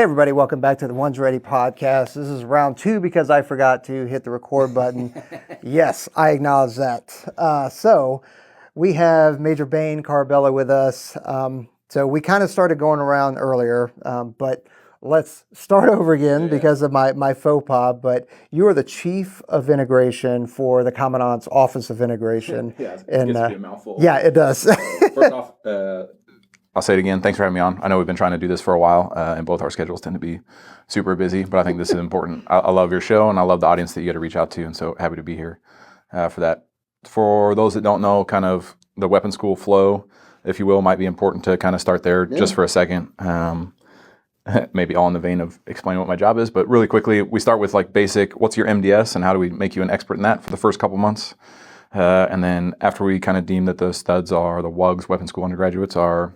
Hey everybody, welcome back to the One's Ready podcast. This is round 2 because I forgot to hit the record button. Yes, I acknowledge that. So we have Major Bane, Caraballo with us. So we kind of started going around earlier, but let's start over again because of my faux pas. But you are the Chief of Integration for the Commandant's Office of Integration. Yeah, it gets to be a mouthful. Yeah, it does. First off, I'll say it again. Thanks for having me on. I know we've been trying to do this for a while, and both our schedules tend to be super busy, but I think this is important. I love your show, and I love the audience that you get to reach out to, and so happy to be here for that. For those that don't know, kind of the weapon school flow, if you will, might be important to kind of start there just for a second. Maybe all in the vein of explaining what my job is, but really quickly, we start with like basic, what's your MDS, and how do we make you an expert in that for the first couple months? And then after we kind of deem that the studs are, the WUGs, weapon school undergraduates, are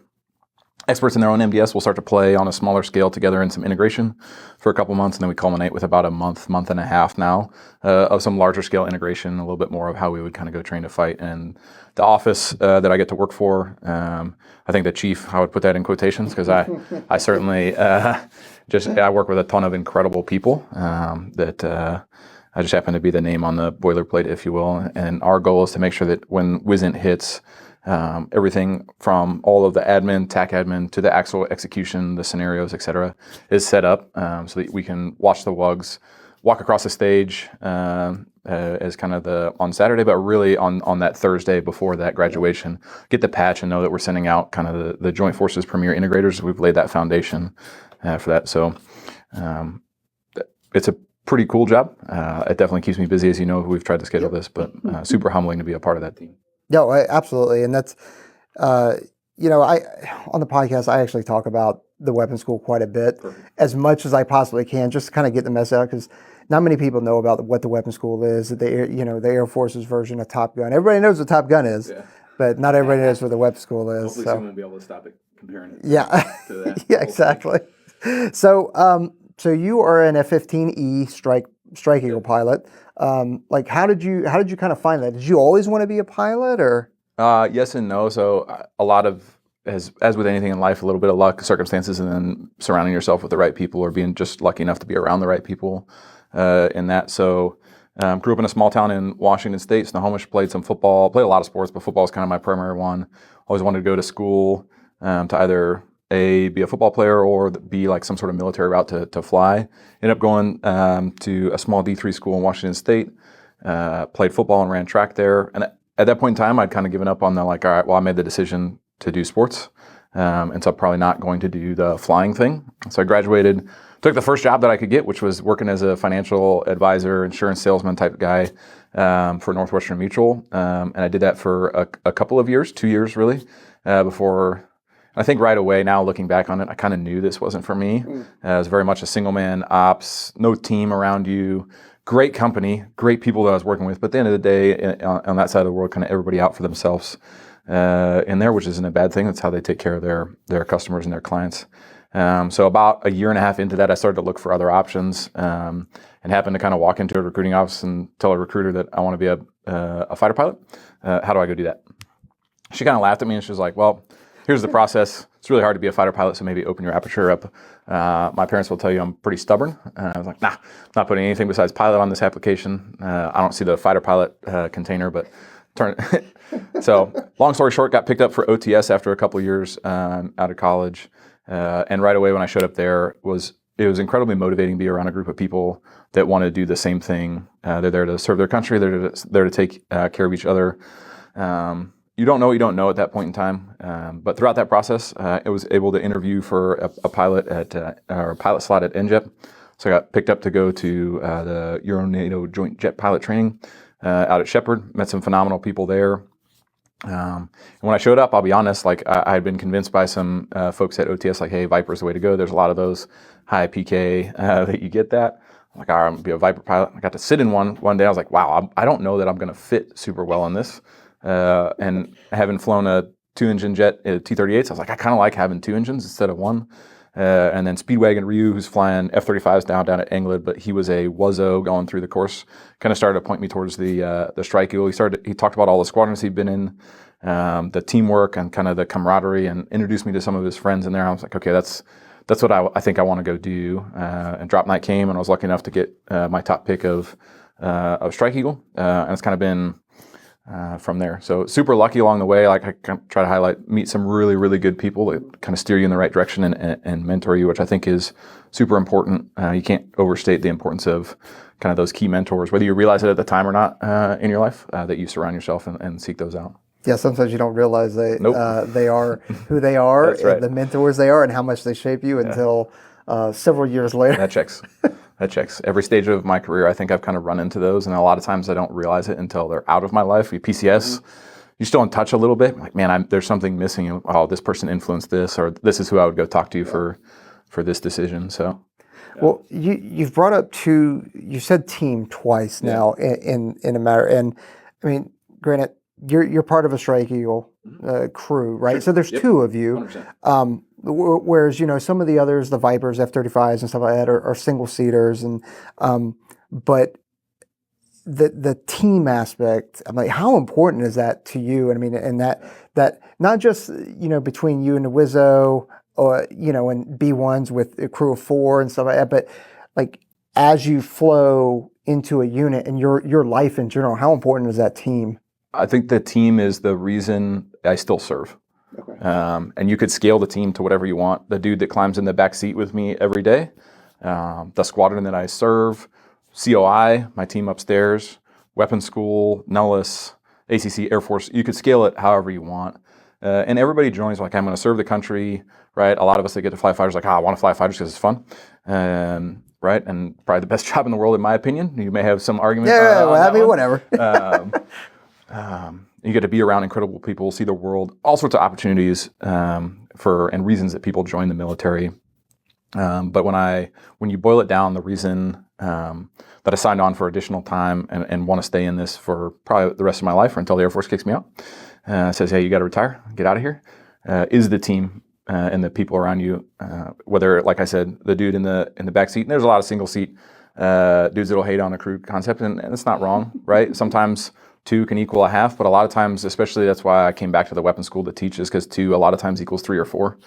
experts in their own MDS, will start to play on a smaller scale together in some integration for a couple months, and then we culminate with about a month and a half now of some larger scale integration, a little bit more of how we would kind of go train to fight. And the office that I get to work for, I think the chief, I would put that in quotations because I certainly I work with a ton of incredible people that I just happen to be the name on the boilerplate, if you will. And our goal is to make sure that when WISNT hits, everything from all of the admin, TAC admin, to the actual execution, the scenarios, et cetera, is set up so that we can watch the WUGs walk across the stage as kind of on Saturday, but really on that Thursday before that graduation, get the patch and know that we're sending out kind of the Joint Forces Premier Integrators. We've laid that foundation for that. So it's a pretty cool job. It definitely keeps me busy, as you know, we've tried to schedule this, but super humbling to be a part of that team. No, absolutely. And that's, on the podcast, I actually talk about the weapon school quite a bit, as much as I possibly can, just to kind of get the message out, because not many people know about what the weapon school is, the Air Force's version of Top Gun. Everybody knows what Top Gun is, but not everybody knows what the weapon school is. Hopefully someone will be able to stop it comparing it to that. Yeah, exactly. So, so you are an F-15E Strike Eagle pilot. How did you kind of find that? Did you always want to be a pilot, or? Yes and no. So a lot of, as with anything in life, a little bit of luck, circumstances, and then surrounding yourself with the right people, or being just lucky enough to be around the right people in that. So grew up in a small town in Washington State, Snohomish. Played some football, played a lot of sports, but football is kind of my primary one. Always wanted to go to school to either be a football player or be like some sort of military route to fly. Ended up going to a small D3 school in Washington State, played football and ran track there. And at that point in time, I'd kind of given up on all right, well, I made the decision to do sports. And so I'm probably not going to do the flying thing. So I graduated, took the first job that I could get, which was working as a financial advisor, insurance salesman type guy for Northwestern Mutual. And I did that for a couple of years, 2 years really, before. I think right away, now looking back on it, I kind of knew this wasn't for me. It was very much a single man ops, no team around you, great company, great people that I was working with. But at the end of the day, on that side of the world, kind of everybody out for themselves in there, which isn't a bad thing. That's how they take care of their customers and their clients. So about a year and a half into that, I started to look for other options and happened to kind of walk into a recruiting office and tell a recruiter that I want to be a fighter pilot. How do I go do that? She kind of laughed at me and she was like, well, here's the process. It's really hard to be a fighter pilot, so maybe open your aperture up. My parents will tell you I'm pretty stubborn. I was like, nah, I'm not putting anything besides pilot on this application. I don't see the fighter pilot container, but So long story short, got picked up for OTS after a couple of years out of college. And right away when I showed up there, it was incredibly motivating to be around a group of people that want to do the same thing. They're there to serve their country. They're there to take care of each other. You don't know what you don't know at that point in time. But throughout that process, I was able to interview for a pilot or a pilot slot at NJET. So I got picked up to go to the Euro-NATO Joint Jet Pilot Training out at Shepherd. Met some phenomenal people there. And when I showed up, I'll be honest, I had been convinced by some folks at OTS, hey, Viper's the way to go. There's a lot of those high PK that you get that. I'm like, all right, I'm going to be a Viper pilot. I got to sit in one day. I was like, wow, I don't know that I'm going to fit super well in this. And having flown a 2-engine jet T-38s, I was like, I kind of like having 2 engines instead of 1. And then Speedwagon Ryu, who's flying F-35s down at England, but he was a Wuzzo going through the course, kind of started to point me towards the Strike Eagle. He talked about all the squadrons he'd been in, the teamwork and kind of the camaraderie, and introduced me to some of his friends in there. I was like, okay, that's that's what I think I want to go do. And drop night came, and I was lucky enough to get my top pick of Strike Eagle, and it's kind of been from there. So super lucky along the way. Like I try to highlight, meet some really, really good people that kind of steer you in the right direction and mentor you, which I think is super important. You can't overstate the importance of kind of those key mentors, whether you realize it at the time or not in your life, that you surround yourself and seek those out. Yeah, sometimes you don't realize they are who they are, That's right. the mentors they are, and how much they shape you until several years later. That checks. That checks. Every stage of my career, I think I've kind of run into those, and a lot of times I don't realize it until they're out of my life. You PCS, you're still in touch a little bit. I'm like, man, there's something missing. Oh, this person influenced this, or this is who I would go talk to for this decision. So, well, you've brought up you said team twice now in a matter, and I mean, granted, you're part of a Strike Eagle crew, right? Sure. So there's two of you. Whereas, some of the others, the Vipers, F-35s and stuff like that are single seaters, and but the team aspect, I'm like, how important is that to you? And I mean, and that not just between you and the Wizzo, or and B1s with a crew of 4 and stuff like that, but like as you flow into a unit and your life in general, how important is that team? I think the team is the reason I still serve. Okay. And you could scale the team to whatever you want. The dude that climbs in the back seat with me every day, the squadron that I serve, COI, my team upstairs, weapons school, Nellis, ACC, Air Force. You could scale it however you want. And everybody joins like, I'm going to serve the country, right? A lot of us that get to fly fighters like, I want to fly fighters because it's fun. Right? And probably the best job in the world, in my opinion. You may have some argument. Whatever. You get to be around incredible people, see the world, all sorts of opportunities and reasons that people join the military. But when you boil it down, the reason that I signed on for additional time and want to stay in this for probably the rest of my life or until the Air Force kicks me out, says, hey, you got to retire, get out of here, is the team and the people around you. Whether, like I said, the dude in the back seat, and there's a lot of single seat dudes that'll hate on the crew concept, and it's not wrong, right? Sometimes 2 can equal a half, but a lot of times, especially that's why I came back to the weapons school to teach, is because 2 a lot of times equals 3 or 4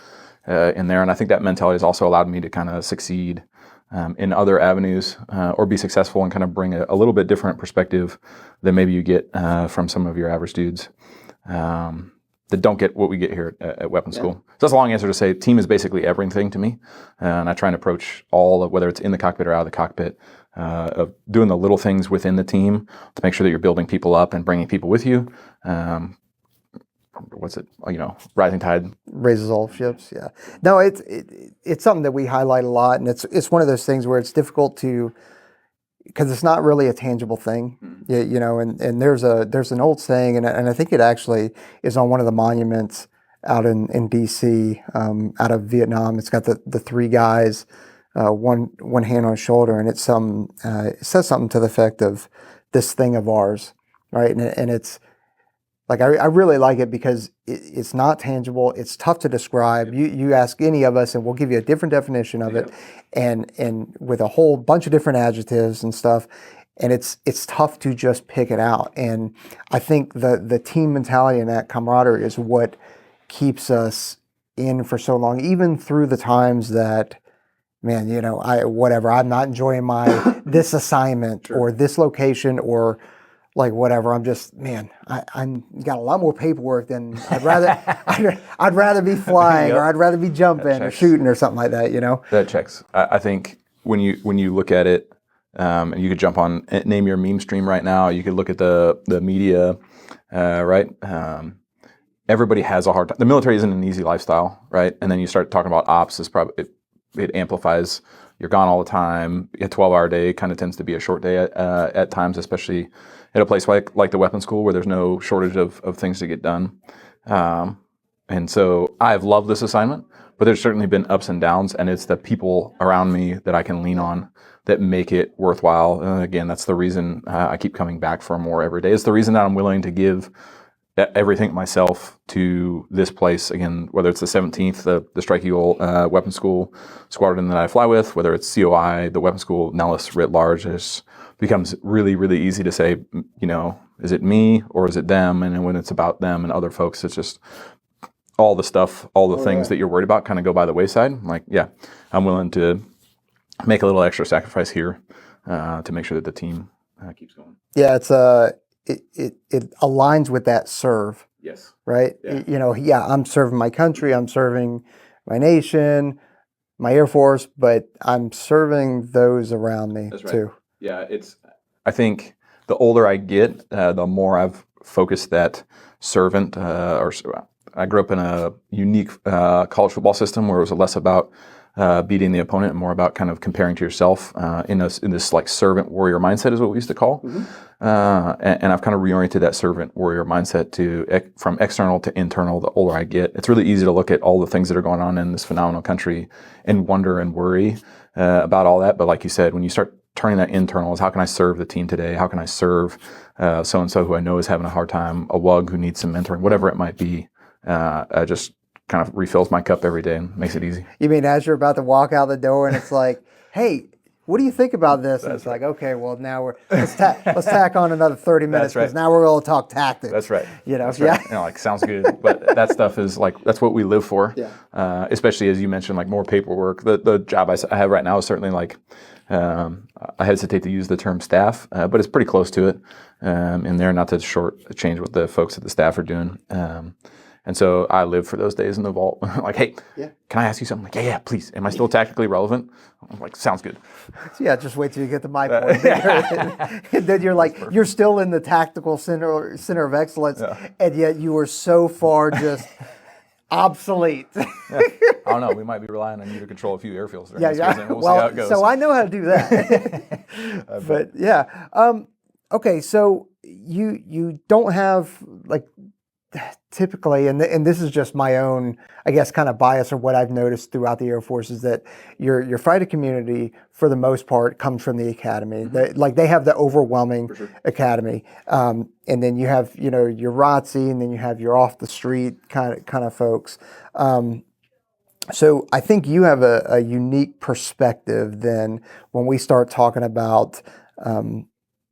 in there. And I think that mentality has also allowed me to kind of succeed in other avenues or be successful and kind of bring a little bit different perspective than maybe you get from some of your average dudes that don't get what we get here at weapons school. So that's a long answer to say team is basically everything to me. And I try and approach all of, whether it's in the cockpit or out of the cockpit, of doing the little things within the team to make sure that you're building people up and bringing people with you. Rising tide raises all ships. Yeah. No, it's something that we highlight a lot, and it's one of those things where it's difficult to, because it's not really a tangible thing, and there's an old saying, and I think it actually is on one of the monuments out in BC, out of Vietnam. It's got the 3 guys, one hand on his shoulder, and it says something to the effect of this thing of ours, right? And it's like, I really like it because it's not tangible. It's tough to describe. You ask any of us and we'll give you a different definition of it, and with a whole bunch of different adjectives and stuff. And it's tough to just pick it out. And I think the team mentality and that camaraderie is what keeps us in for so long, even through the times that, man, I'm not enjoying this assignment or this location or like whatever. I'm just, man, I'm got a lot more paperwork than I'd rather be flying or I'd rather be jumping or shooting or something like that, That checks. I think when you look at it, and you could jump on, name your meme stream right now. You could look at the media, right? Everybody has a hard time. The military isn't an easy lifestyle, right? And then you start talking about ops. It amplifies. You're gone all the time. A 12-hour day kind of tends to be a short day at times, especially at a place like the weapons school where there's no shortage of things to get done. And so I've loved this assignment, but there's certainly been ups and downs, and it's the people around me that I can lean on that make it worthwhile. And again, that's the reason I keep coming back for more every day. It's the reason that I'm willing to give everything myself to this place. Again, whether it's the 17th, the Strike Eagle Weapons School squadron that I fly with, whether it's COI, the Weapons School, Nellis writ large, it becomes really, really easy to say, is it me or is it them? And then when it's about them and other folks, it's just all the stuff, all the things that you're worried about kind of go by the wayside. I'm like, yeah, I'm willing to make a little extra sacrifice here to make sure that the team keeps going. Yeah, it's it aligns with that serve, Yes. right? Yeah. I'm serving my country, I'm serving my nation, my Air Force, but I'm serving those around me That's right. too. Yeah, I think the older I get, the more I've focused that servant. I grew up in a unique college football system where it was less about beating the opponent and more about kind of comparing to yourself in this like servant warrior mindset is what we used to call. And I've kind of reoriented that servant warrior mindset to from external to internal. The older I get, it's really easy to look at all the things that are going on in this phenomenal country and wonder and worry about all that. But like you said, when you start turning that internal, is how can I serve the team today? How can I serve so-and-so who I know is having a hard time, a WUG who needs some mentoring, whatever it might be. Just kind of refills my cup every day and makes it easy. You mean as you're about to walk out the door and it's like, hey, what do you think about this? And it's like, okay, well now let's tack on another 30 minutes because now we're going to talk tactics. That's right. That's right. Like sounds good, but that stuff is like that's what we live for. Yeah. Especially as you mentioned, like more paperwork. The job I have right now is certainly like I hesitate to use the term staff, but it's pretty close to it. In there, not to change what the folks at the staff are doing. And so I live for those days in the vault. Like, hey, can I ask you something? Like, yeah, please. Am I still tactically relevant? I'm like, sounds good. Yeah, just wait till you get to my point. And then you're like, you're still in the tactical center of excellence, and yet you are so far just obsolete. I don't know. We might be relying on you to control a few airfields. We'll see how it goes. So I know how to do that. But yeah. Okay, so you don't have like typically, and this is just my own, I guess, kind of bias or what I've noticed throughout the Air Force is that your fighter community, for the most part, comes from the academy. They have the overwhelming academy, and then you have your ROTC, and then you have your off the street kind of folks. So I think you have a unique perspective then when we start talking about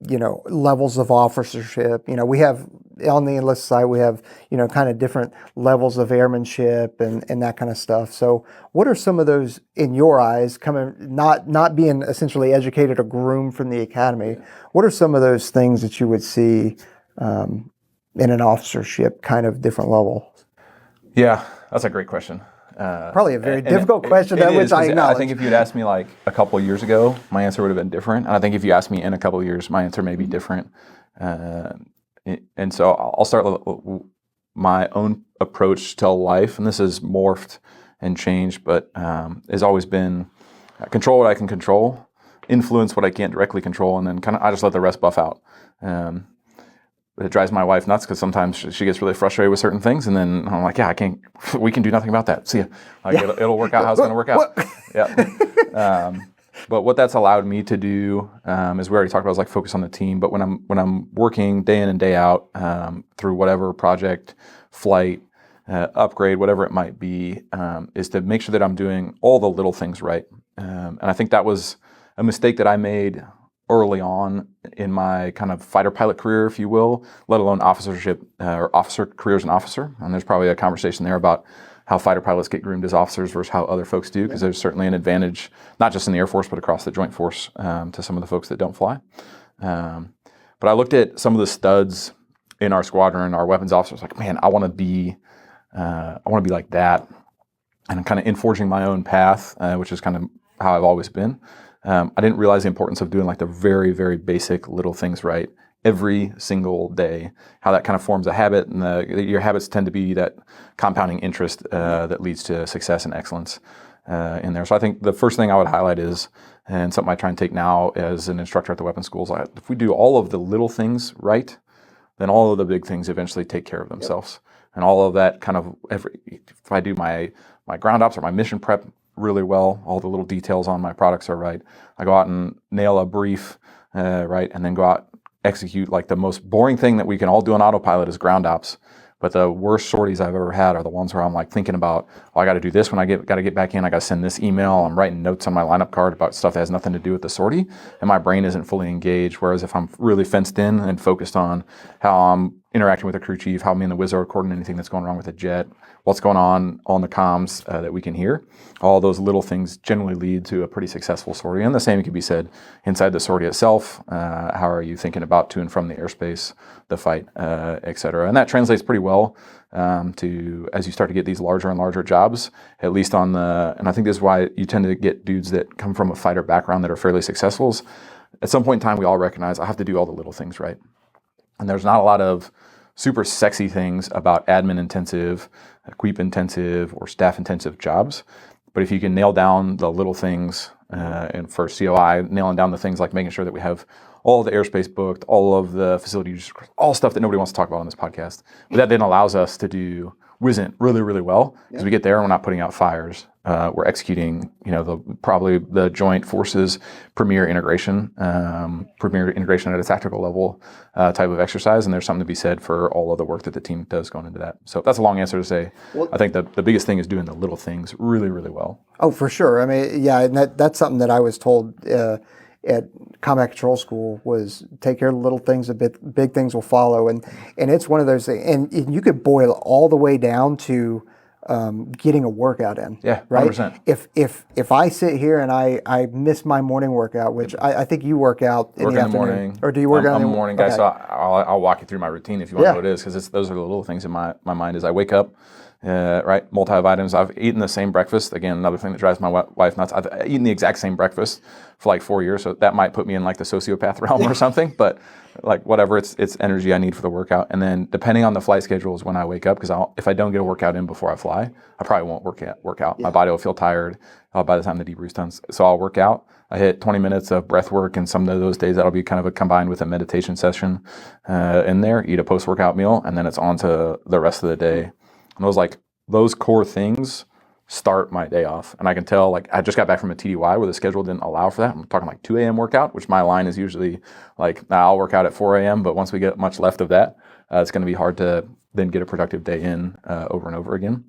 levels of officership. We have on the enlist side, we have, kind of different levels of airmanship and that kind of stuff. So what are some of those in your eyes not being essentially educated or groomed from the academy? What are some of those things that you would see in an officership kind of different level? Yeah, that's a great question. Probably a very difficult question, which I acknowledge. I think if you'd asked me like a couple of years ago, my answer would have been different. And I think if you asked me in a couple of years, my answer may be different. And so I'll start with my own approach to life. And this has morphed and changed, but has always been control what I can control, influence what I can't directly control, and then kind of I just let the rest buff out. But it drives my wife nuts because sometimes she gets really frustrated with certain things, and then I'm like, we can do nothing about that. See ya. Like, it'll work out how it's going to work out. Yeah. But what that's allowed me to do, as we already talked about, is like focus on the team. But when I'm working day in and day out through whatever project, flight, upgrade, whatever it might be, is to make sure that I'm doing all the little things right. And I think that was a mistake that I made early on in my kind of fighter pilot career, if you will, let alone officership or officer career as an officer. And there's probably a conversation there about how fighter pilots get groomed as officers versus how other folks do, because there's certainly an advantage, not just in the Air Force, but across the Joint Force to some of the folks that don't fly. But I looked at some of the studs in our squadron, our weapons officers, like, man, I want to be like that. And I'm kind of in forging my own path, which is kind of how I've always been. I didn't realize the importance of doing like the very, very basic little things right every single day, how that kind of forms a habit, and your habits tend to be that compounding interest that leads to success and excellence in there. So I think the first thing I would highlight is, and something I try and take now as an instructor at the weapons schools, if we do all of the little things right, then all of the big things eventually take care of themselves. And all of that kind of, if I do my ground ops or my mission prep really well, all the little details on my products are right, I go out and nail a brief, right, and then go out execute like the most boring thing that we can all do on autopilot is ground ops. But the worst sorties I've ever had are the ones where I'm like thinking about, I got to do this when I got to get back in. I got to send this email. I'm writing notes on my lineup card about stuff that has nothing to do with the sortie, and my brain isn't fully engaged. Whereas if I'm really fenced in and focused on how I'm interacting with the crew chief, how me and the whiz are recording anything that's going wrong with the jet, what's going on the comms that we can hear. All those little things generally lead to a pretty successful sortie. And the same can be said inside the sortie itself. How are you thinking about to and from the airspace, the fight, et cetera. And that translates pretty well to as you start to get these larger and larger jobs, at least on and I think this is why you tend to get dudes that come from a fighter background that are fairly successful. At some point in time, we all recognize I have to do all the little things right. And there's not a lot of super sexy things about admin intensive, QEEP intensive, or staff intensive jobs. But if you can nail down the little things, and for COI, nailing down the things like making sure that we have all of the airspace booked, all of the facilities, all stuff that nobody wants to talk about on this podcast. But that then allows us to do WISNT really, really well. Because we get there and we're not putting out fires. We're executing, probably the joint forces premier integration at a tactical level type of exercise. And there's something to be said for all of the work that the team does going into that. So that's a long answer to say, I think the biggest thing is doing the little things really, really well. Oh, for sure. I mean, yeah, and that's something that I was told at combat control school was take care of the little things, big things will follow. And it's one of those things, and you could boil all the way down to getting a workout in. Yeah, right. 100%. If I sit here and I miss my morning workout, which I think you work out in the afternoon, morning, or do you work out in the morning? Guy, okay. so I'll walk you through my routine if you want to know what it is, because those are the little things in my mind. Is I wake up, right, multi of items. I've eaten the same breakfast. Again, another thing that drives my wife nuts. I've eaten the exact same breakfast for like 4 years, so that might put me in like the sociopath realm or something. But like whatever, it's energy I need for the workout. And then depending on the flight schedules when I wake up, because if I don't get a workout in before I fly, I probably won't work out. My body will feel tired by the time the debrief's done. So I'll work out. I hit 20 minutes of breath work, and some of those days that'll be kind of combined with a meditation session in there. Eat a post-workout meal, and then it's on to the rest of the day. And those core things start my day off. And I can tell, like, I just got back from a TDY where the schedule didn't allow for that. I'm talking like 2 a.m. workout, which my line is usually like, I'll work out at 4 a.m., but once we get much left of that, it's going to be hard to then get a productive day in over and over again.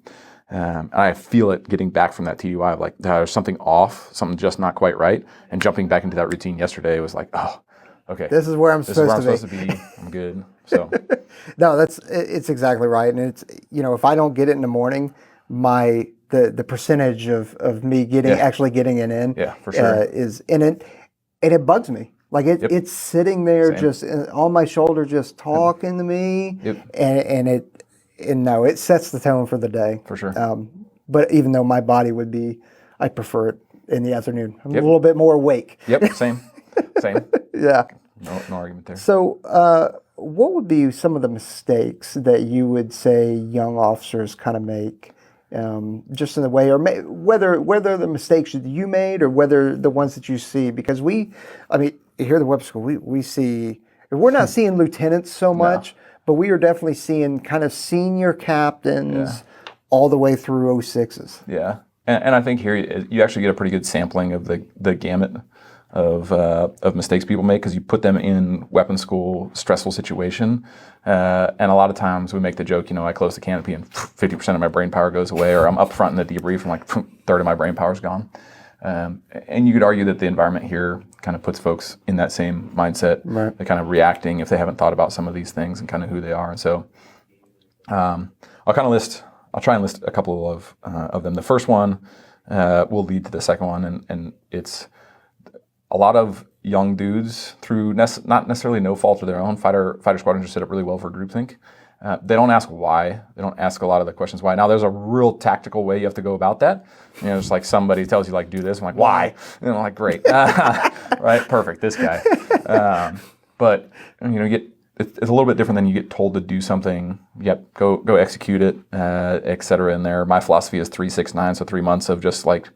And I feel it getting back from that TDY of like, there's something off, something just not quite right. And jumping back into that routine yesterday was like, oh, okay. This is where I'm supposed to be. I'm good. So no, it's exactly right. And it's, if I don't get it in the morning, the percentage of me actually getting it in for sure. is in it, and it bugs me. Like it's sitting there just on my shoulder, just talking to me, and it sets the tone for the day. For sure. But even though my body I prefer it in the afternoon. I'm a little bit more awake. Yep, same. Yeah. No argument there. So, what would be some of the mistakes that you would say young officers kind of make, just in the way, or whether the mistakes that you made or whether the ones that you see? Because here at the weapons school, we see, we're not seeing lieutenants so much, but we are definitely seeing kind of senior captains all the way through 06s. Yeah, and I think here you actually get a pretty good sampling of the gamut of mistakes people make, because you put them in weapons school, stressful situation, and a lot of times we make the joke, I close the canopy and 50% of my brain power goes away, or I'm up front in the debrief and like a third of my brain power's gone. And you could argue that the environment here kind of puts folks in that same mindset. Right. They're kind of reacting if they haven't thought about some of these things and kind of who they are. And so I'll try and list a couple of them. The first one will lead to the second one, and it's a lot of young dudes, through not necessarily no fault of their own. Fighter squadrons are set up really well for groupthink. They don't ask why. They don't ask a lot of the questions why. Now, there's a real tactical way you have to go about that. It's like somebody tells you, like, do this. I'm like, why? And I'm like, great. Right? Perfect. This guy. But, it's a little bit different than you get told to do something. Yep, go execute it, et cetera in there. My philosophy is 3-6-9, so 3 months of just like,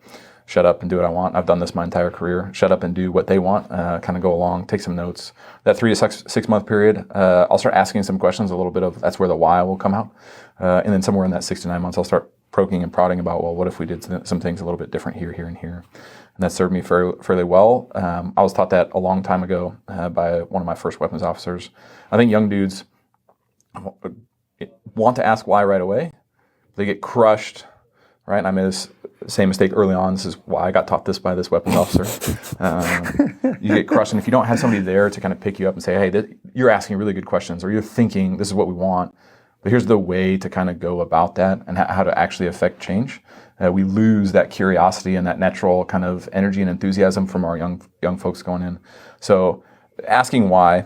shut up and do what I want. I've done this my entire career. Shut up and do what they want. Kind of go along, take some notes. That 3 to 6 month period, I'll start asking some questions. A little bit of that's where the why will come out, and then somewhere in that 6 to 9 months, I'll start poking and prodding about, well, what if we did some things a little bit different here, and here, and that served me fairly well. I was taught that a long time ago by one of my first weapons officers. I think young dudes want to ask why right away. They get crushed. Right, and I made this same mistake early on. This is why I got taught this by this weapons officer. You get crushed, and if you don't have somebody there to kind of pick you up and say, hey, you're asking really good questions, or you're thinking this is what we want, but here's the way to kind of go about that and how to actually affect change. We lose that curiosity and that natural kind of energy and enthusiasm from our young folks going in. So asking why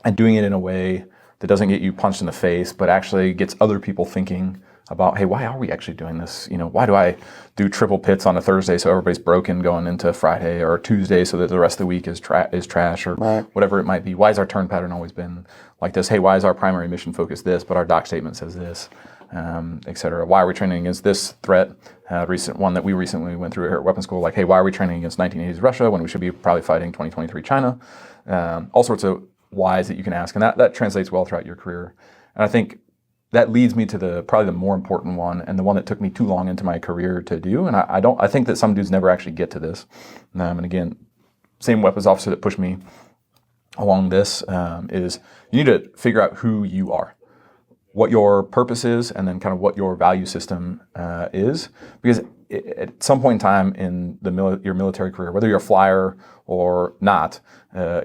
and doing it in a way that doesn't get you punched in the face, but actually gets other people thinking about, hey, why are we actually doing this? Why do I do triple pits on a Thursday so everybody's broken going into Friday, or Tuesday so that the rest of the week is trash, or whatever it might be? Why has our turn pattern always been like this? Hey, why is our primary mission focus this, but our doc statement says this, et cetera? Why are we training against this threat? Recent one that we recently went through here at weapons school, like, hey, why are we training against 1980s Russia when we should be probably fighting 2023 China? All sorts of whys that you can ask, and that translates well throughout your career. And I think that leads me to probably the more important one, and the one that took me too long into my career to do. And I think that some dudes never actually get to this. And again, same weapons officer that pushed me along this is you need to figure out who you are, what your purpose is, and then kind of what your value system is. Because at some point in time in your military career, whether you're a flyer or not,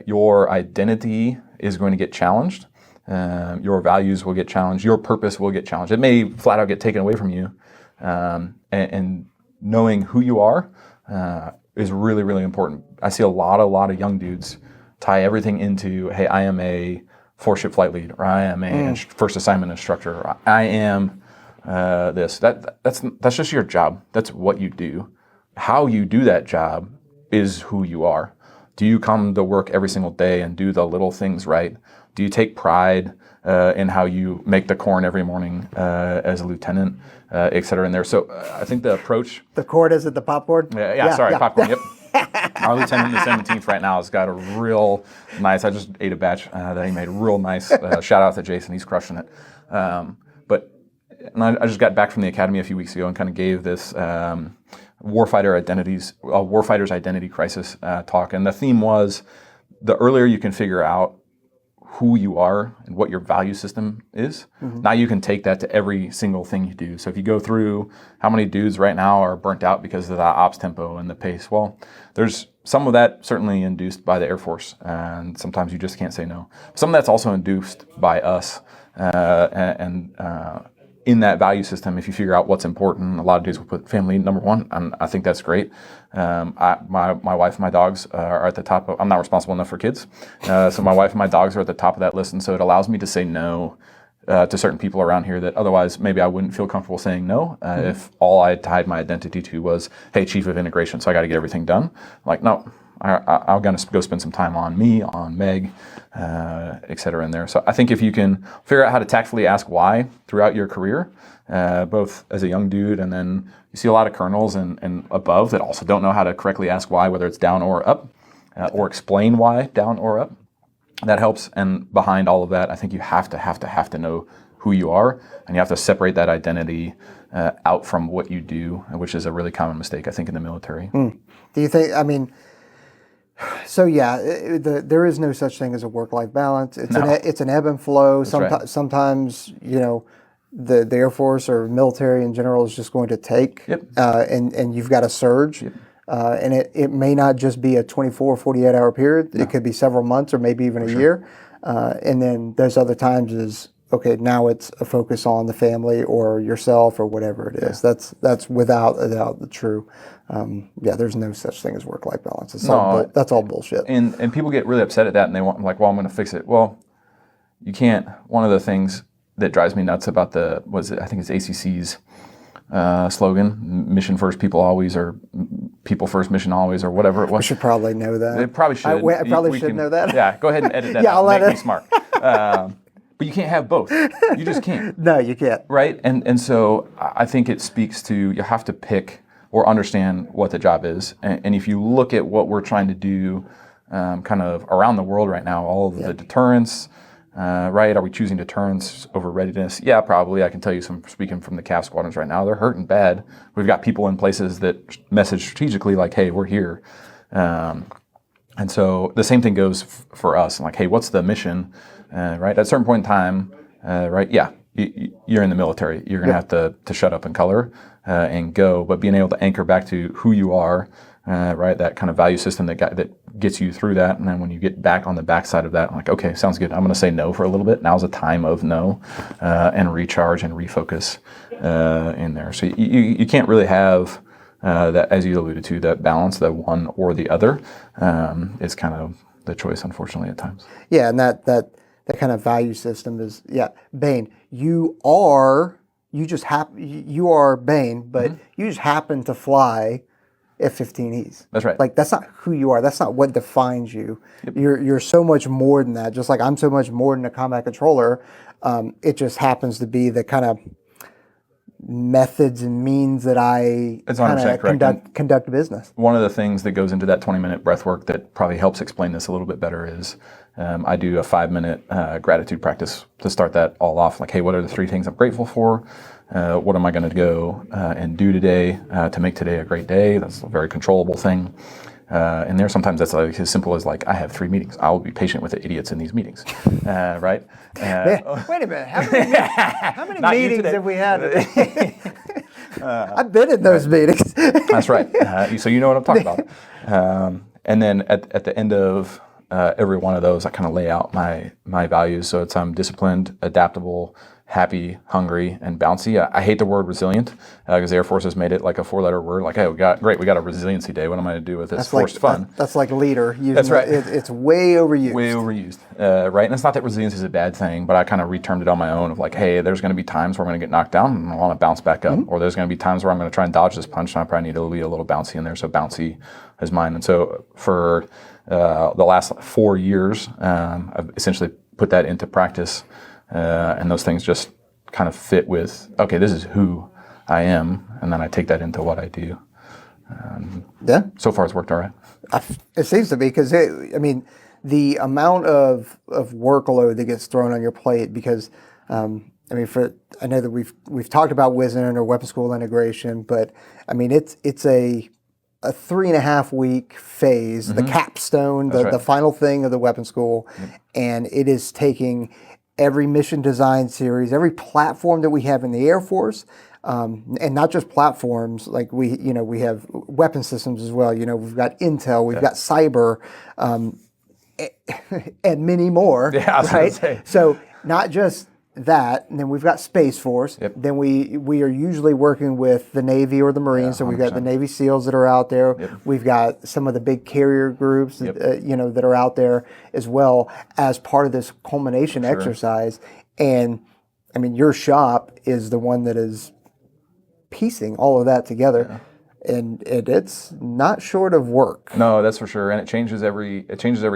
your identity is going to get challenged. Your values will get challenged. Your purpose will get challenged. It may flat out get taken away from you. And knowing who you are is really, really important. I see a lot of young dudes tie everything into, hey, I am a four-ship flight lead, or I am a first assignment instructor, or I am this. That's just your job. That's what you do. How you do that job is who you are. Do you come to work every single day and do the little things right? Do you take pride in how you make the corn every morning as a lieutenant, et cetera, in there? So I think the approach... The corn is at the popcorn? Yeah. Popcorn, yep. Our lieutenant in the 17th right now has got a real nice... I just ate a batch that he made real nice. Shout out to Jason. He's crushing it. But I just got back from the academy a few weeks ago and kind of gave this... warfighter's identity crisis talk. And the theme was, the earlier you can figure out who you are and what your value system is, now you can take that to every single thing you do. So if you go through how many dudes right now are burnt out because of the ops tempo and the pace, well, there's some of that certainly induced by the Air Force, and sometimes you just can't say no. Some of that's also induced by us, and in that value system, if you figure out what's important, a lot of dudes will put family number one, and I think that's great. My wife and my dogs are at the top of, I'm not responsible enough for kids, so my wife and my dogs are at the top of that list, and so it allows me to say no to certain people around here that otherwise maybe I wouldn't feel comfortable saying no if all I tied my identity to was, hey, chief of integration, so I got to get everything done. Like, no, I'm going to go spend some time on me, on Meg, et cetera, in there. So I think if you can figure out how to tactfully ask why throughout your career, both as a young dude, and then you see a lot of colonels and above that also don't know how to correctly ask why, whether it's down or up, or explain why down or up. That helps. And behind all of that, I think you have to know who you are, and you have to separate that identity out from what you do, which is a really common mistake, I think, in the military. Do you think, so there is no such thing as a work-life balance. It's an ebb and flow. Sometimes, the Air Force or military in general is just going to take, and you've got to surge. And it may not just be a 24, 48-hour period. No. It could be several months or maybe even a year. And then there's other times is, okay, now it's a focus on the family or yourself or whatever it is. Yeah. That's without a doubt the true. There's no such thing as work-life balance. That's all bullshit. And people get really upset at that, and they want, like, well, I'm going to fix it. Well, you can't. One of the things that drives me nuts about I think it's ACC's slogan, mission first, people always, or people first, mission always, or whatever it was. We should probably know that. It probably should. I probably should know that. Yeah, go ahead and edit that out. Make me smart. But you can't have both. You just can't. No, you can't. Right? And so I think it speaks to, you have to pick or understand what the job is. And if you look at what we're trying to do kind of around the world right now, all of the deterrence, right? Are we choosing deterrence over readiness? Yeah, probably. I can tell you, speaking from the CAF squadrons right now, they're hurting bad. We've got people in places that message strategically like, hey, we're here. And so the same thing goes for us. Like, hey, what's the mission? Right? At a certain point in time, right? Yeah, you're in the military. You're going to have to shut up and color and go. But being able to anchor back to who you are right? That kind of value system that gets you through that. And then when you get back on the backside of that, I'm like, okay, sounds good. I'm going to say no for a little bit. Now's a time of no, and recharge and refocus in there. So you can't really have that, as you alluded to, that balance, the one or the other. Is kind of the choice, unfortunately, at times. Yeah, and that kind of value system is, Bane, you are Bane, but you just happen to fly F-15Es. That's right. Like, that's not who you are. That's not what defines you. Yep. You're so much more than that. Just like I'm so much more than a combat controller. It just happens to be the kind of methods and means that I conduct business. One of the things that goes into that 20-minute breath work that probably helps explain this a little bit better is I do a 5-minute gratitude practice to start that all off. Like, hey, what are the 3 things I'm grateful for? What am I going to go and do today to make today a great day? That's a very controllable thing. And there sometimes that's like as simple as like, I have 3 meetings. I will be patient with the idiots in these meetings, right? Wait a minute. How many meetings have we had today? I've been in those meetings. That's right. So you know what I'm talking about. And then at the end of every one of those, I kind of lay out my values. So it's I'm disciplined, adaptable, happy, hungry, and bouncy. I hate the word resilient because the Air Force has made it like a 4-letter word. Like, hey, we got a resiliency day. What am I going to do with this forced fun? That's like leader. That's right. It's way overused. Way overused, right? And it's not that resilience is a bad thing, but I kind of retermed it on my own of like, hey, there's going to be times where I'm going to get knocked down and I want to bounce back up. Or there's going to be times where I'm going to try and dodge this punch and I probably need to be a little bouncy in there. So bouncy is mine. And so for the last 4 years, I've essentially put that into practice. And those things just kind of fit with, okay, this is who I am, and then I take that into what I do. So far it's worked all right. It seems to be, because the amount of workload that gets thrown on your plate, because I know that we've talked about WISN or weapon school integration, but it's a 3.5 week phase, the capstone, the final thing of the weapon school, and it is taking every mission design series, every platform that we have in the Air Force, and not just platforms. Like we have weapon systems as well. We've got intel, we've got cyber, and many more. Yeah, I was right. gonna say. So not just that, and then we've got Space Force. Yep. Then we are usually working with the Navy or the Marines. So we've got the Navy SEALs that are out there. Yep. We've got some of the big carrier groups, that are out there as well as part of this culmination exercise. And your shop is the one that is piecing all of that together. Yeah. And it's not short of work. No, that's for sure. And it changes every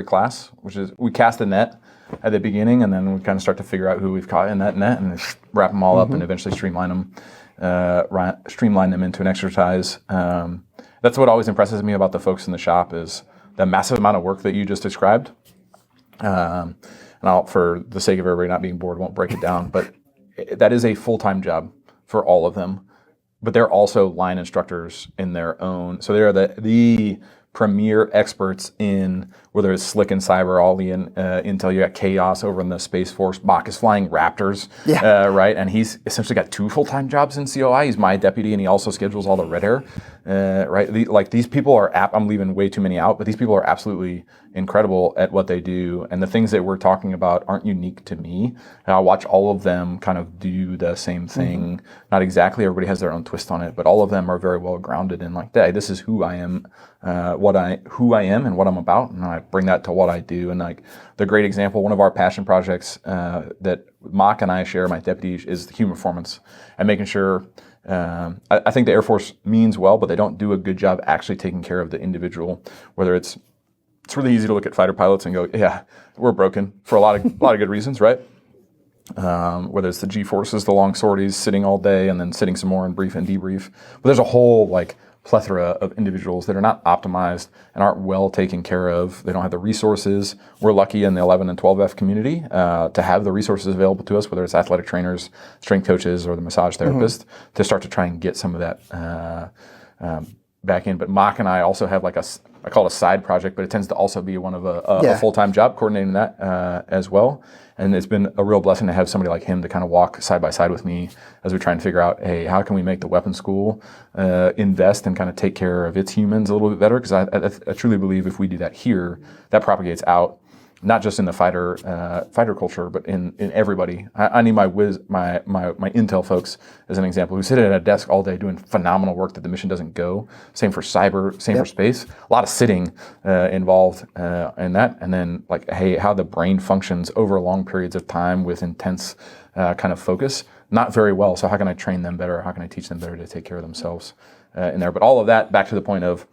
class, which is we cast a net at the beginning, and then we kind of start to figure out who we've caught in that net and wrap them all up and eventually streamline them into an exercise. That's what always impresses me about the folks in the shop is the massive amount of work that you just described. And I'll, for the sake of everybody not being bored, won't break it down, but that is a full-time job for all of them. But they're also line instructors in their own. So they're the premier experts in whether it's slick and cyber, all the intel. You got Chaos over in the Space Force. Bach is flying Raptors, right? And he's essentially got 2 full-time jobs in COI. He's my deputy, and he also schedules all the red air, right? These people are, I'm leaving way too many out, but these people are absolutely incredible at what they do. And the things that we're talking about aren't unique to me. And I watch all of them kind of do the same thing. Not exactly, everybody has their own twist on it, but all of them are very well grounded in like, hey, this is who I am, who I am and what I'm about. And I bring that to what I do. And like the great example, one of our passion projects that Mock and I share, my deputy, is human performance and making sure. I think the Air Force means well, but they don't do a good job actually taking care of the individual. Whether it's really easy to look at fighter pilots and go, yeah, we're broken for a lot of good reasons, right? Whether it's the G-forces, the long sorties, sitting all day and then sitting some more and brief and debrief. But there's a whole plethora of individuals that are not optimized and aren't well taken care of. They don't have the resources. We're lucky in the 11 and 12F community to have the resources available to us, whether it's athletic trainers, strength coaches, or the massage therapist, to start to try and get some of that back in. But Mock and I also have I call it a side project, but it tends to also be one of a Yeah. full-time job, coordinating that as well. And it's been a real blessing to have somebody like him to kind of walk side by side with me as we try and figure out, hey, how can we make the weapons school invest and kind of take care of its humans a little bit better? Because I truly believe if we do that here, that propagates out, not just in the fighter culture, but in everybody. I need my intel folks, as an example, who sit at a desk all day doing phenomenal work that the mission doesn't go. Same for cyber, same for space. A lot of sitting involved in that. And then, like, hey, how the brain functions over long periods of time with intense kind of focus, not very well. So how can I train them better? How can I teach them better to take care of themselves in there? But all of that, back to the point of,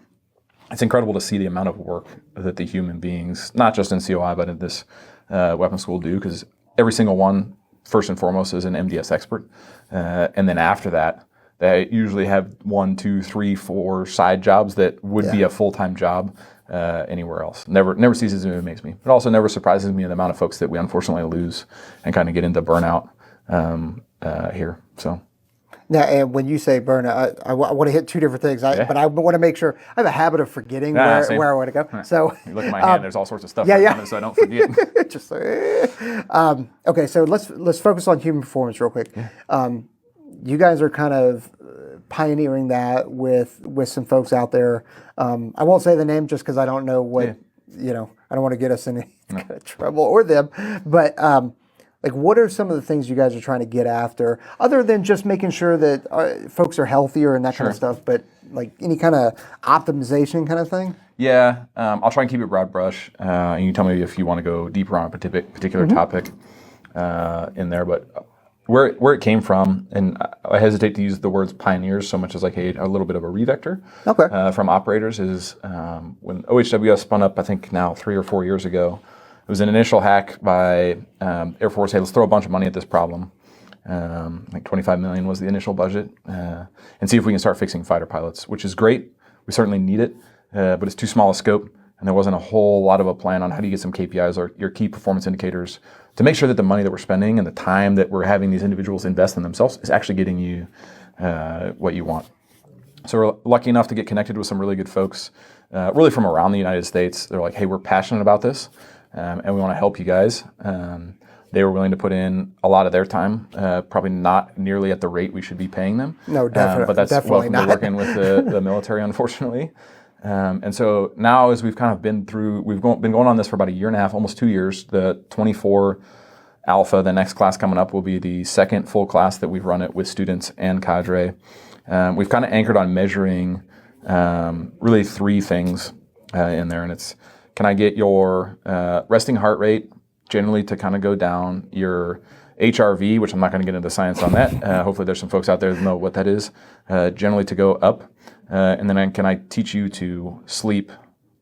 it's incredible to see the amount of work that the human beings, not just in COI, but in this weapons school do, because every single one, first and foremost, is an MDS expert. And then after that, they usually have 1, 2, 3, 4 side jobs that would be a full-time job anywhere else. Never ceases to amaze me. It also never surprises me the amount of folks that we unfortunately lose and kind of get into burnout here. So. Now, and when you say burnout, I want to hit two different things, but I want to make sure. I have a habit of forgetting where I want to go. Right. So you look at my hand. There's all sorts of stuff on it, so I don't forget. Just okay. So let's focus on human performance real quick. Yeah. You guys are kind of pioneering that with some folks out there. I won't say the name just because I don't know what I don't want to get us in any kind of trouble or them, but. Like, what are some of the things you guys are trying to get after, other than just making sure that folks are healthier and that kind of stuff, but like any kind of optimization kind of thing? Yeah, I'll try and keep it broad brush. And you tell me if you want to go deeper on a particular topic in there. But where it came from, and I hesitate to use the words pioneers so much as like a little bit of a revector from operators, is when OHWS spun up, I think now 3 or 4 years ago. It was an initial hack by Air Force. Hey, let's throw a bunch of money at this problem. Like $25 million was the initial budget, and see if we can start fixing fighter pilots, which is great. We certainly need it, but it's too small a scope, and there wasn't a whole lot of a plan on how do you get some KPIs or your key performance indicators to make sure that the money that we're spending and the time that we're having these individuals invest in themselves is actually getting you what you want. So we're lucky enough to get connected with some really good folks, really from around the United States. They're like, hey, we're passionate about this. And we want to help you guys. They were willing to put in a lot of their time, probably not nearly at the rate we should be paying them. No, definitely, but that's definitely welcome not. to working with the military, unfortunately. And so now, as we've kind of been through, been going on this for about 1.5 years, almost 2 years. The 24 Alpha, the next class coming up, will be the second full class that we've run it with students and cadre. We've kind of anchored on measuring really 3 things in there, and it's, can I get your resting heart rate generally to kind of go down, your HRV, which I'm not going to get into the science on that. Hopefully there's some folks out there that know what that is, generally to go up. And then can I teach you to sleep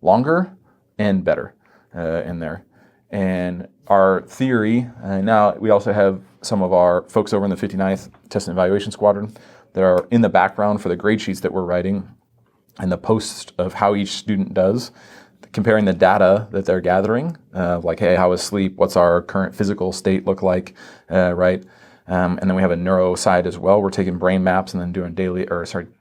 longer and better in there. And our theory, now we also have some of our folks over in the 59th Test and Evaluation Squadron that are in the background for the grade sheets that we're writing and the post of how each student does, comparing the data that they're gathering, like, hey, how is sleep? What's our current physical state look like, right? And then we have a neuro side as well. We're taking brain maps and then doing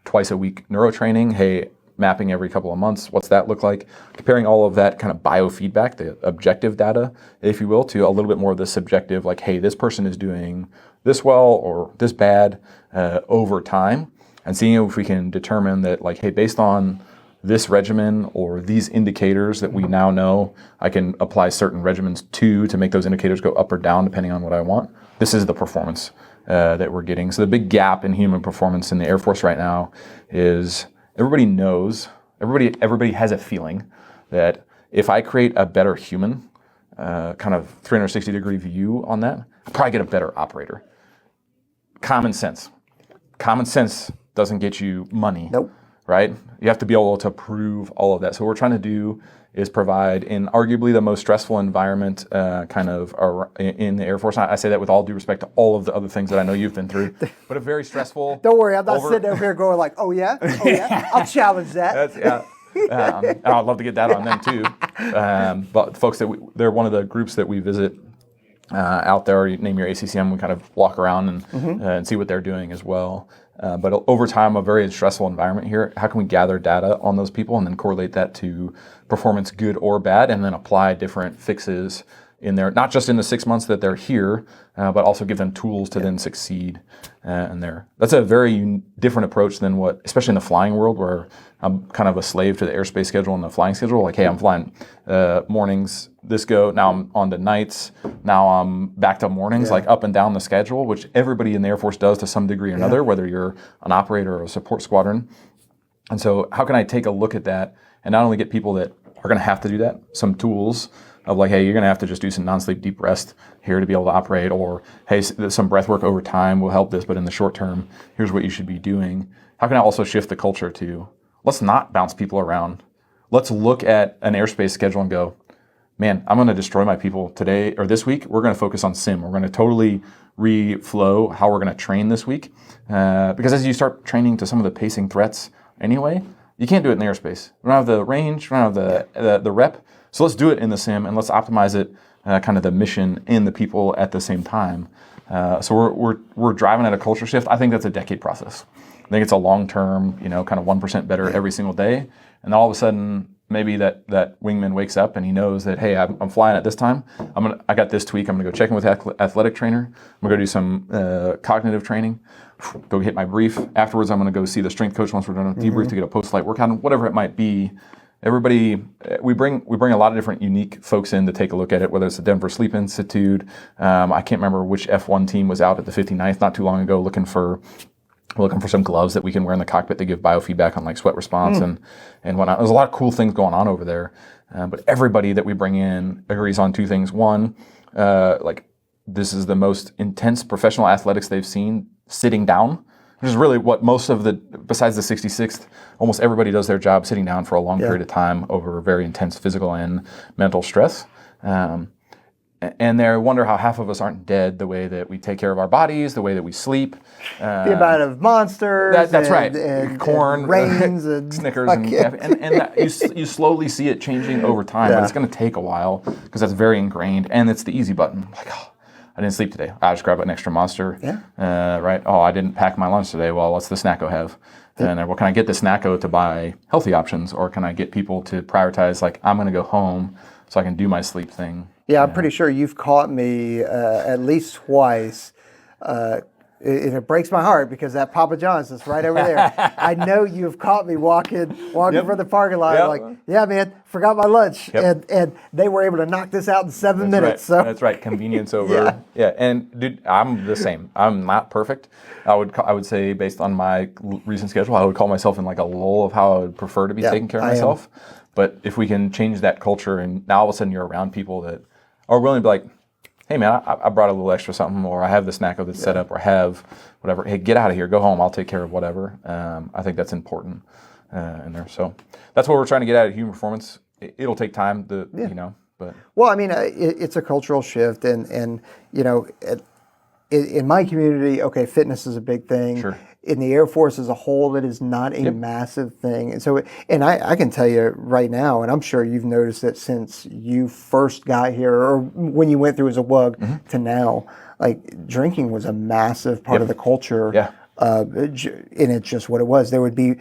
twice a week neuro training. Hey, mapping every couple of months. What's that look like? Comparing all of that kind of biofeedback, the objective data, if you will, to a little bit more of the subjective, like, hey, this person is doing this well or this bad over time, and seeing if we can determine that, like, hey, based on this regimen or these indicators that we now know, I can apply certain regimens to make those indicators go up or down depending on what I want. This is the performance that we're getting. So the big gap in human performance in the Air Force right now is everybody knows, everybody has a feeling that if I create a better human, kind of 360-degree view on that, I'll probably get a better operator. Common sense. Common sense doesn't get you money. Nope. Right? You have to be able to prove all of that. So what we're trying to do is provide, in arguably the most stressful environment kind of in the Air Force. I say that with all due respect to all of the other things that I know you've been through, but a very stressful. Don't worry, I'm not sitting over here going like, oh yeah, I'll challenge that. And I'd love to get that on them too. But folks they're one of the groups that we visit out there. You name your ACCM, we kind of walk around and see what they're doing as well. But over time, a very stressful environment here. How can we gather data on those people and then correlate that to performance, good or bad, and then apply different fixes in there, not just in the 6 months that they're here, but also give them tools to then succeed in there. That's a very different approach than what, especially in the flying world, where I'm kind of a slave to the airspace schedule and the flying schedule. Like, hey, I'm flying mornings, this go, now I'm on to nights, now I'm back to mornings, like up and down the schedule, which everybody in the Air Force does to some degree or another, whether you're an operator or a support squadron. And so how can I take a look at that and not only get people that are going to have to do that, some tools of like, hey, you're going to have to just do some non-sleep deep rest here to be able to operate, or hey, some breath work over time will help this, but in the short term, here's what you should be doing. How can I also shift the culture to, let's not bounce people around. Let's look at an airspace schedule and go, man, I'm going to destroy my people today or this week. We're going to focus on sim. We're going to totally reflow how we're going to train this week. Because as you start training to some of the pacing threats anyway, you can't do it in the airspace. We don't have the range, we don't have the rep. So let's do it in the sim and let's optimize it, kind of the mission and the people at the same time. So we're driving at a culture shift. I think that's a decade process. I think it's a long-term, kind of 1% better every single day. And then all of a sudden, maybe that wingman wakes up and he knows that, hey, I'm flying at this time. I got this tweak. I'm gonna go check in with athletic trainer. I'm gonna go do some cognitive training. Go hit my brief. Afterwards, I'm gonna go see the strength coach once we're done with debrief to get a post-flight workout, whatever it might be. Everybody, we bring a lot of different unique folks in to take a look at it, whether it's the Denver Sleep Institute. I can't remember which F1 team was out at the 59th not too long ago looking for some gloves that we can wear in the cockpit to give biofeedback on like sweat response and whatnot. There's a lot of cool things going on over there. But everybody that we bring in agrees on two things. One, like this is the most intense professional athletics they've seen sitting down, which is really what most of besides the 66th, almost everybody does their job sitting down for a long period of time over very intense physical and mental stress. And they wonder how half of us aren't dead the way that we take care of our bodies, the way that we sleep. The amount of monsters. That's right. And corn, rains, and Snickers, and that, you slowly see it changing over time, but it's going to take a while because that's very ingrained, and it's the easy button. Like, oh, I didn't sleep today. I just grab an extra Monster. Right. Oh, I didn't pack my lunch today. Well, what's the Snacko have? And well, can I get the Snacko to buy healthy options, or can I get people to prioritize like I'm going to go home so I can do my sleep thing? Yeah, I'm pretty sure you've caught me at least twice. It breaks my heart because that Papa John's is right over there. I know you've caught me walking from the parking lot. Like, yeah, man, forgot my lunch, and they were able to knock this out in 7 minutes. Right. So that's right, convenience over. And dude, I'm the same. I'm not perfect. I would say based on my recent schedule, I would call myself in like a lull of how I would prefer to be taking care of myself. But if we can change that culture, and now all of a sudden you're around people that are willing to be like, hey man, I brought a little extra something, or I have the Snacko that's set up, or have whatever. Hey, get out of here, go home. I'll take care of whatever. I think that's important in there. So that's what we're trying to get at human performance. It'll take time, but. Well, I mean, it's a cultural shift, and in my community, okay, fitness is a big thing. Sure. In the Air Force as a whole, it is not a massive thing. And so, I can tell you right now, and I'm sure you've noticed it since you first got here, or when you went through as a WUG to now, like drinking was a massive part of the culture. Yeah. And it's just what it was. There would be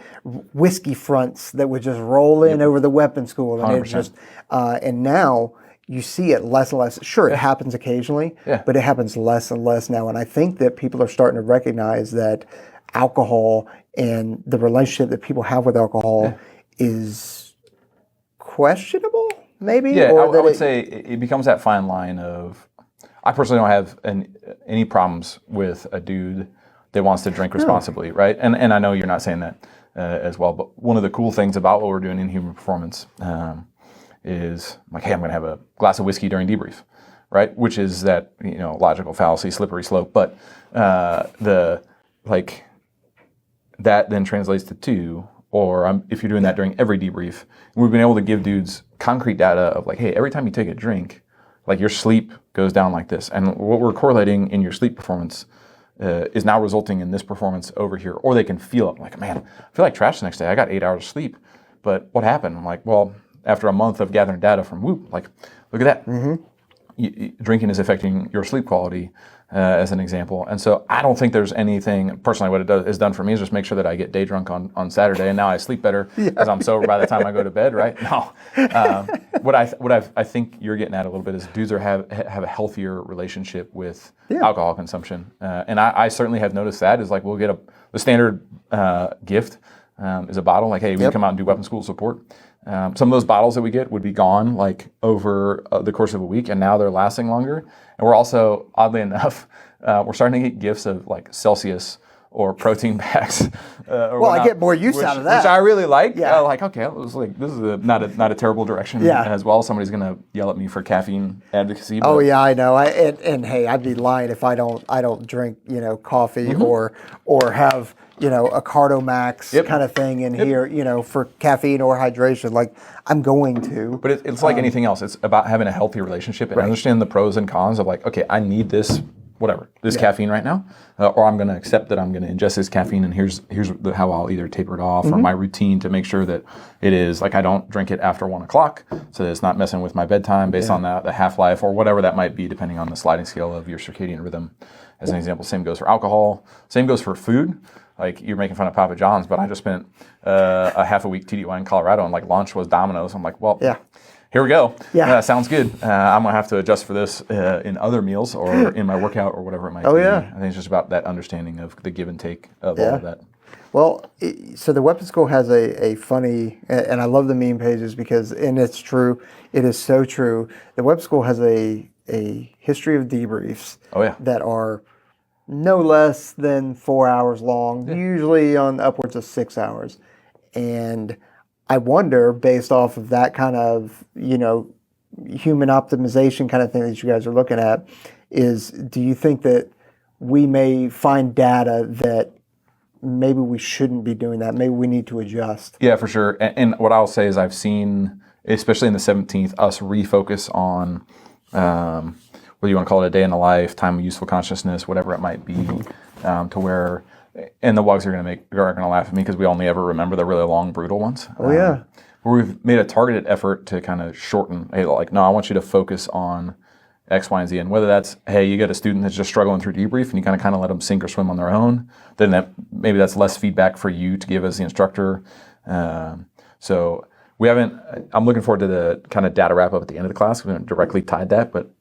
whiskey fronts that would just roll in over the weapons school, and 100%. And now you see it less and less. Sure, it happens occasionally, but it happens less and less now. And I think that people are starting to recognize that alcohol and the relationship that people have with alcohol is questionable, maybe? Yeah, I would say it becomes that fine line of, I personally don't have any problems with a dude that wants to drink responsibly, right? And I know you're not saying that as well, but one of the cool things about what we're doing in human performance is like, hey, I'm going to have a glass of whiskey during debrief, right? Which is that, logical fallacy, slippery slope, but that then translates to 2, or if you're doing that during every debrief. We've been able to give dudes concrete data of like, hey, every time you take a drink, like your sleep goes down like this. And what we're correlating in your sleep performance is now resulting in this performance over here. Or they can feel it, like, man, I feel like trash the next day. I got 8 hours of sleep, but what happened? I'm like, well, after a month of gathering data from Whoop, like, look at that. drinking is affecting your sleep quality, as an example. And so I don't think there's anything, personally, what it has done for me is just make sure that I get day drunk on Saturday, and now I sleep better because I'm sober by the time I go to bed, right? No. What I think you're getting at a little bit is dudes have a healthier relationship with alcohol consumption. And I certainly have noticed that is like we'll get the standard gift is a bottle, like, hey, we come out and do weapons school support. Some of those bottles that we get would be gone like over the course of a week, and now they're lasting longer. And we're also, oddly enough, we're starting to get gifts of like Celsius or protein packs. I get more use out of that, which I really like. Yeah, like okay, it was like this is not a terrible direction as well. Somebody's gonna yell at me for caffeine advocacy. Oh yeah, I know. And hey, I'd be lying if I don't drink coffee or have a Cardo Max kind of thing in here for caffeine or hydration. Like I'm going to. But it's like anything else. It's about having a healthy relationship and understanding the pros and cons of like, okay, I need this. Whatever, this caffeine right now, or I'm going to accept that I'm going to ingest this caffeine, and here's how I'll either taper it off or my routine to make sure that it is like I don't drink it after 1 o'clock, so that it's not messing with my bedtime based on the half-life or whatever that might be, depending on the sliding scale of your circadian rhythm. As an example, same goes for alcohol, same goes for food. Like you're making fun of Papa John's, but I just spent a half a week TDY in Colorado, and like lunch was Domino's. I'm like, well. Here we go. Yeah, sounds good. I'm gonna have to adjust for this in other meals or in my workout or whatever it might be. I think it's just about that understanding of the give and take of all of that. Well, so the weapons school has a funny, and I love the meme pages because, and it's true, it is so true. The weapons school has a history of debriefs that are no less than 4 hours long, usually on upwards of 6 hours, and I wonder, based off of that kind of, human optimization kind of thing that you guys are looking at, do you think that we may find data that maybe we shouldn't be doing that? Maybe we need to adjust? Yeah, for sure. And what I'll say is I've seen, especially in the 17th, us refocus on, whether you want to call it a day in the life, time of useful consciousness, whatever it might be, to where... And the WUGs are going to laugh at me because we only ever remember the really long, brutal ones. Where we've made a targeted effort to kind of shorten. Hey, like, no, I want you to focus on X, Y, and Z. And whether that's, hey, you get a student that's just struggling through debrief and you kind of let them sink or swim on their own, then maybe that's less feedback for you to give as the instructor. So we haven't. I'm looking forward to the kind of data wrap up at the end of the class. We haven't directly tied that, but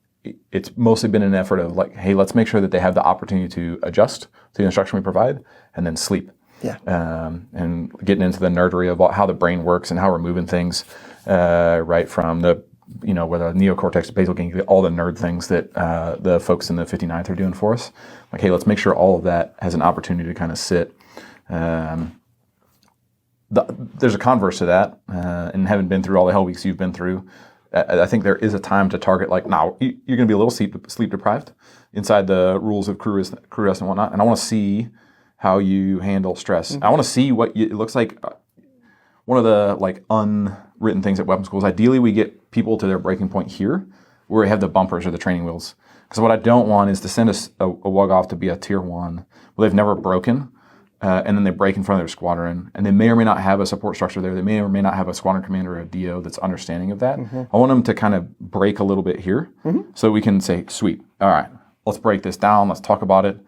it's mostly been an effort of like, hey, let's make sure that they have the opportunity to adjust to the instruction we provide and then sleep. And getting into the nerdery of how the brain works and how we're moving things, right from the, whether neocortex, basal ganglia, all the nerd things that the folks in the 59th are doing for us. Like, hey, let's make sure all of that has an opportunity to kind of sit. There's a converse to that, and having been through all the hell weeks you've been through, I think there is a time to target, like, now, you're going to be a little sleep deprived inside the rules of crew rest and whatnot, and I want to see how you handle stress. I want to see what it looks like. One of the, like, unwritten things at weapons schools, ideally we get people to their breaking point here, where we have the bumpers or the training wheels. Because what I don't want is to send a WUG off to be a tier 1, where they've never broken, and then they break in front of their squadron, and they may or may not have a support structure there. They may or may not have a squadron commander or a DO that's understanding of that. I want them to kind of break a little bit here, so we can say, sweet, all right, let's break this down, let's talk about it,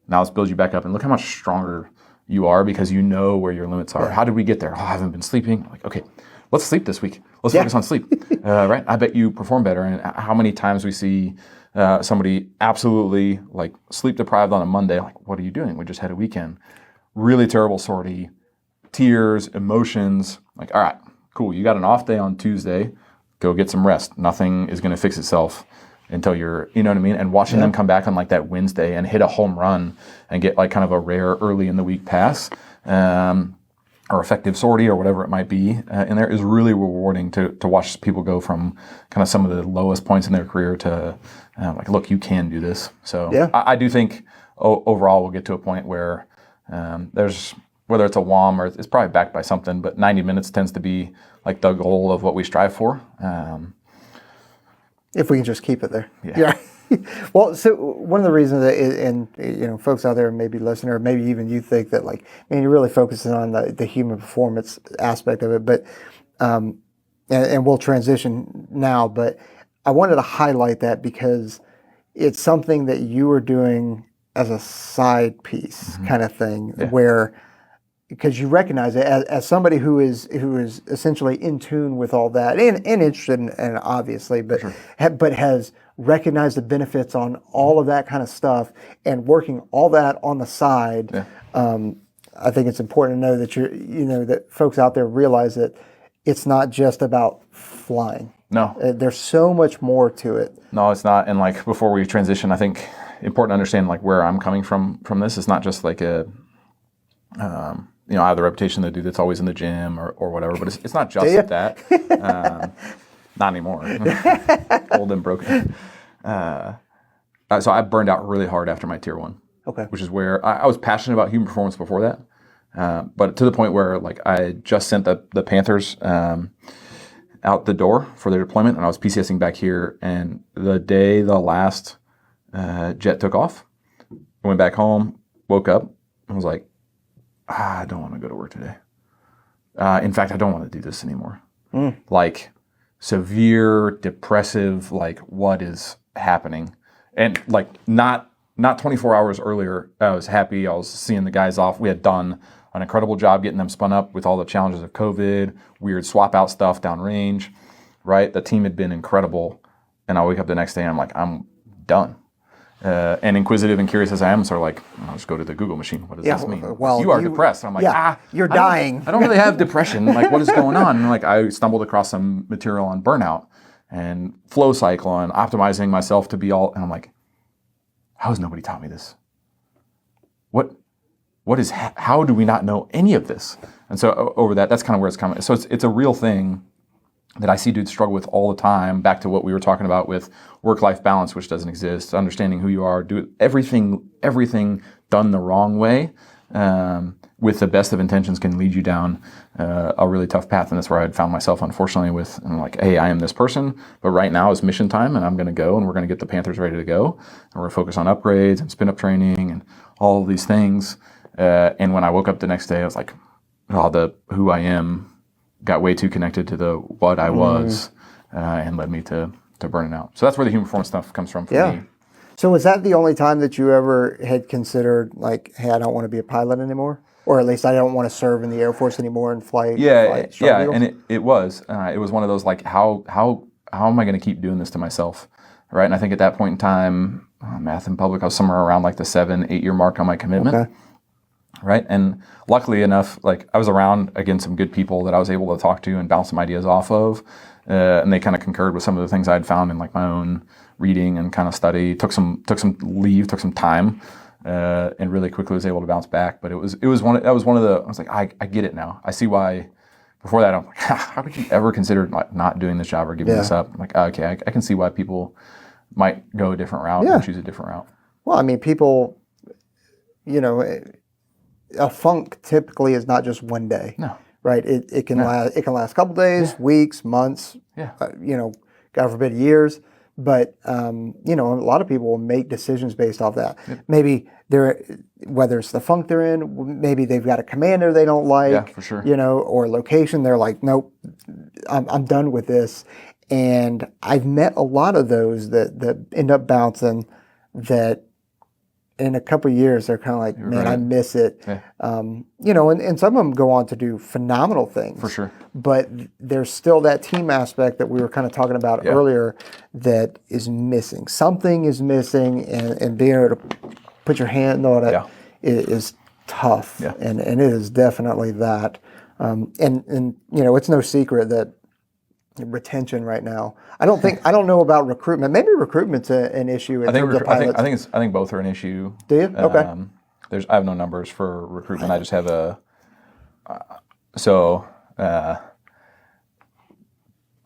now let's build you back up, and look how much stronger you are because you know where your limits are. How did we get there? Oh, I haven't been sleeping. Like, okay, let's sleep this week. Let's focus on sleep, right? I bet you perform better. And how many times we see somebody absolutely, like, sleep deprived on a Monday, like, what are you doing? We just had a weekend. Really terrible sortie, tears, emotions. Like, all right, cool. You got an off day on Tuesday. Go get some rest. Nothing is going to fix itself until you're, you know what I mean? And watching them come back on like that Wednesday and hit a home run and get like kind of a rare early in the week pass, or effective sortie or whatever it might be in there is really rewarding to watch people go from kind of some of the lowest points in their career to like, look, you can do this. So I do think overall we'll get to a point where there's, whether it's a WOM or it's probably backed by something, but 90 minutes tends to be like the goal of what we strive for. If we can just keep it there. Yeah. Well, so one of the reasons that, and folks out there maybe listen, or maybe even you think that, like, man, you're really focusing on the human performance aspect of it, but and we'll transition now, but I wanted to highlight that because it's something that you were doing as a side piece kind of thing, where because you recognize it as somebody who is essentially in tune with all that and interested and obviously, but but has recognized the benefits on all of that kind of stuff and working all that on the side. Yeah. I think it's important to know that that folks out there realize that it's not just about flying. No. There's so much more to it. No, it's not. And like before we transition, I think important to understand like where I'm coming from this. It's not just like I have the reputation of the dude that's always in the gym or whatever, but it's not just that. Not anymore. Old and broken. So I burned out really hard after my tier 1. Okay. Which is where I was passionate about human performance before that. But to the point where like I just sent the Panthers out the door for their deployment, and I was PCSing back here, and the day the last jet took off, I went back home, woke up, and was like, I don't want to go to work today. In fact, I don't want to do this anymore. Like severe, depressive, like what is happening? And like not 24 hours earlier, I was happy. I was seeing the guys off. We had done an incredible job getting them spun up with all the challenges of COVID, weird swap out stuff downrange, right? The team had been incredible. And I wake up the next day and I'm like, I'm done. And inquisitive and curious as I am, sort of like, I'll just go to the Google machine. What does this mean? Well, you are depressed. And I'm like, you're dying. I don't really have depression. Like, what is going on? And like, I stumbled across some material on burnout and flow cycle and optimizing myself to be all, and I'm like, how has nobody taught me this? How do we not know any of this? And so over that's kind of where it's coming. So it's a real thing that I see dudes struggle with all the time, back to what we were talking about with work-life balance, which doesn't exist, understanding who you are, do everything done the wrong way, with the best of intentions can lead you down a really tough path. And that's where I had found myself, unfortunately, I'm like, hey, I am this person, but right now is mission time, and I'm going to go, and we're going to get the Panthers ready to go, and we're going to focus on upgrades and spin-up training and all of these things. And when I woke up the next day, I was like, the who I am got way too connected to the what I was, and led me to burning out. So that's where the human performance stuff comes from for me. So was that the only time that you ever had considered like, hey, I don't want to be a pilot anymore? Or at least I don't want to serve in the Air Force anymore and fly Strike Eagles? And it was one of those like, how am I going to keep doing this to myself, right? And I think at that point in time, math in public, I was somewhere around like the 7-8 year mark on my commitment. Okay. Right. And luckily enough, like I was around again some good people that I was able to talk to and bounce some ideas off of. And they kind of concurred with some of the things I'd found in like my own reading and kind of study. Took some leave, took some time, and really quickly was able to bounce back. But that was one of the, I was like, I get it now. I see why. Before that, I'm like, how could you ever consider like not doing this job or giving this up? I'm like, okay, I can see why people might go a different route and choose a different route. Well, I mean, people, a funk typically is not just one day. No. Right? It can last a couple days, weeks, months, God forbid, years. But a lot of people will make decisions based off that. Yep. Maybe whether it's the funk they're in, maybe they've got a commander they don't like, yeah, for sure. Or location. They're like, nope, I'm done with this. And I've met a lot of those that end up bouncing that in a couple of years, they're kind of like, man, I miss it. Yeah. And some of them go on to do phenomenal things. For sure. But there's still that team aspect that we were kind of talking about earlier that is missing. Something is missing, and being able to put your hand on it is tough. Yeah. And it is definitely that. And it's no secret that retention right now. I don't know about recruitment. Maybe recruitment's an issue in terms of pilots. I think both are an issue. Do you? Okay. I have no numbers for recruitment. I just have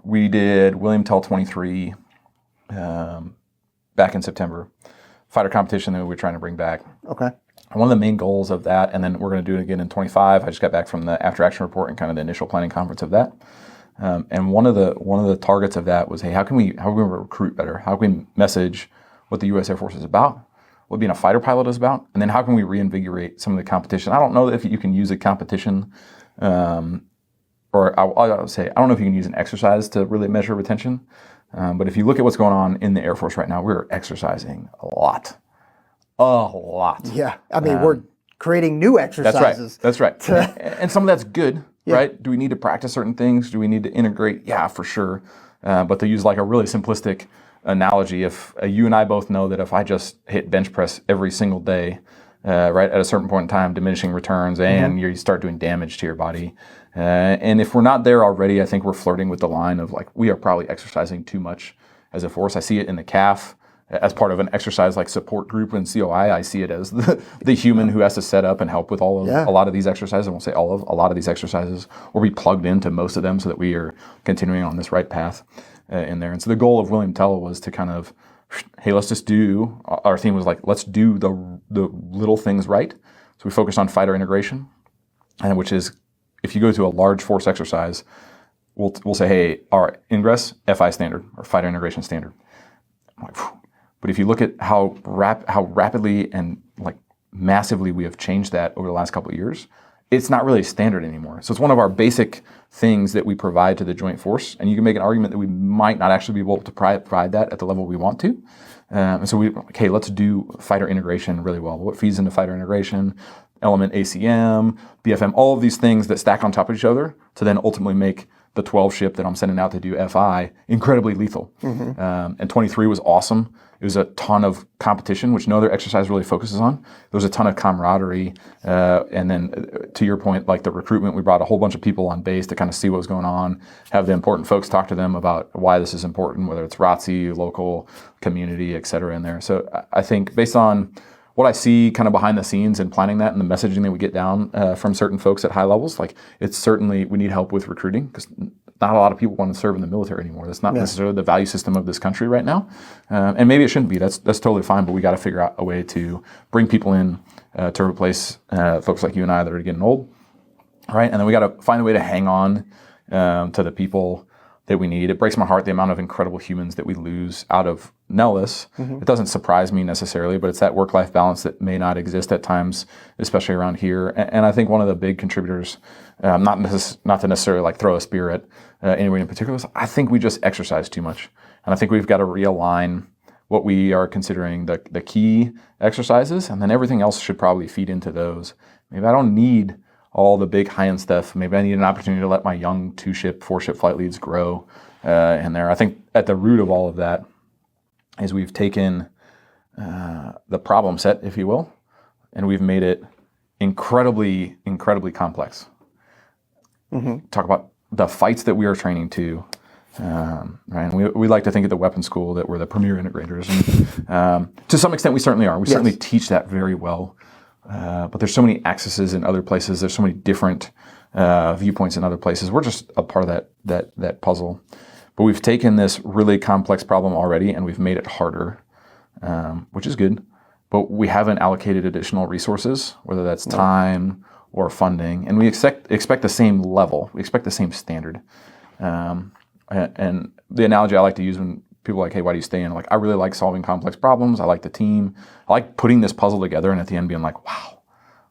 we did William Tell 23 back in September. Fighter competition that we were trying to bring back. Okay. One of the main goals of that, and then we're going to do it again in 25. I just got back from the after action report and kind of the initial planning conference of that. And one of the targets of that was, hey, how can we recruit better? How can we message what the U.S. Air Force is about, what being a fighter pilot is about, and then how can we reinvigorate some of the competition? I don't know if you can use a competition, or I'll say I don't know if you can use an exercise to really measure retention. But if you look at what's going on in the Air Force right now, we're exercising a lot. Yeah. I mean, we're creating new exercises. That's right. And some of that's good, right? Do we need to practice certain things? Do we need to integrate? Yeah, for sure. But to use like a really simplistic analogy, if you and I both know that if I just hit bench press every single day, right at a certain point in time, diminishing returns, and you start doing damage to your body. And if we're not there already, I think we're flirting with the line of like, we are probably exercising too much as a force. I see it in the CAF as part of an exercise like support group in COI. I see it as the human who has to set up and help with all of a lot of these exercises. I won't say all of, a lot of these exercises, or be plugged into most of them so that we are continuing on this right path in there. And so the goal of William Tell was to kind of, hey, let's just do, our theme was like, let's do the little things right. So we focused on fighter integration, and which is, if you go to a large force exercise, we'll say, hey, our ingress, FI standard, or fighter integration standard. I'm like, whew. But if you look at how rapidly and like massively we have changed that over the last couple of years, it's not really standard anymore. So it's one of our basic things that we provide to the joint force, and you can make an argument that we might not actually be able to provide that at the level we want to. And so okay, let's do fighter integration really well. What feeds into fighter integration? Element ACM, BFM, all of these things that stack on top of each other to then ultimately make the 12 ship that I'm sending out to do FI incredibly lethal. And 23 was awesome. It was a ton of competition, which no other exercise really focuses on. There was a ton of camaraderie. And then to your point, like the recruitment, we brought a whole bunch of people on base to kind of see what was going on, have the important folks talk to them about why this is important, whether it's ROTC, local, community, et cetera in there. So I think based on what I see kind of behind the scenes and planning that and the messaging that we get down from certain folks at high levels, like it's certainly, we need help with recruiting because not a lot of people want to serve in the military anymore. That's not necessarily the value system of this country right now. And maybe it shouldn't be. That's totally fine, but we got to figure out a way to bring people in to replace folks like you and I that are getting old, right? And then we got to find a way to hang on to the people that we need. It breaks my heart the amount of incredible humans that we lose out of Nellis. It doesn't surprise me necessarily, but it's that work-life balance that may not exist at times, especially around here. And I think one of the big contributors, not to necessarily like throw a spear at anybody in particular, is I think we just exercise too much. And I think we've got to realign what we are considering the key exercises, and then everything else should probably feed into those. Maybe I don't need all the big high-end stuff. Maybe I need an opportunity to let my young 2-ship, 4-ship flight leads grow in there. I think at the root of all of that is we've taken the problem set, if you will, and we've made it incredibly, incredibly complex. Talk about the fights that we are training to. Right? And we like to think at the weapons school that we're the premier integrators. And, to some extent, we certainly are. We certainly teach that very well. But there's so many accesses in other places. There's so many different viewpoints in other places. We're just a part of that puzzle. But we've taken this really complex problem already and we've made it harder, which is good. But we haven't allocated additional resources, whether that's time or funding. And we expect the same level. We expect the same standard. And the analogy I like to use when people are like, hey, why do you stay in? Like, I really like solving complex problems. I like the team. I like putting this puzzle together and at the end being like, wow,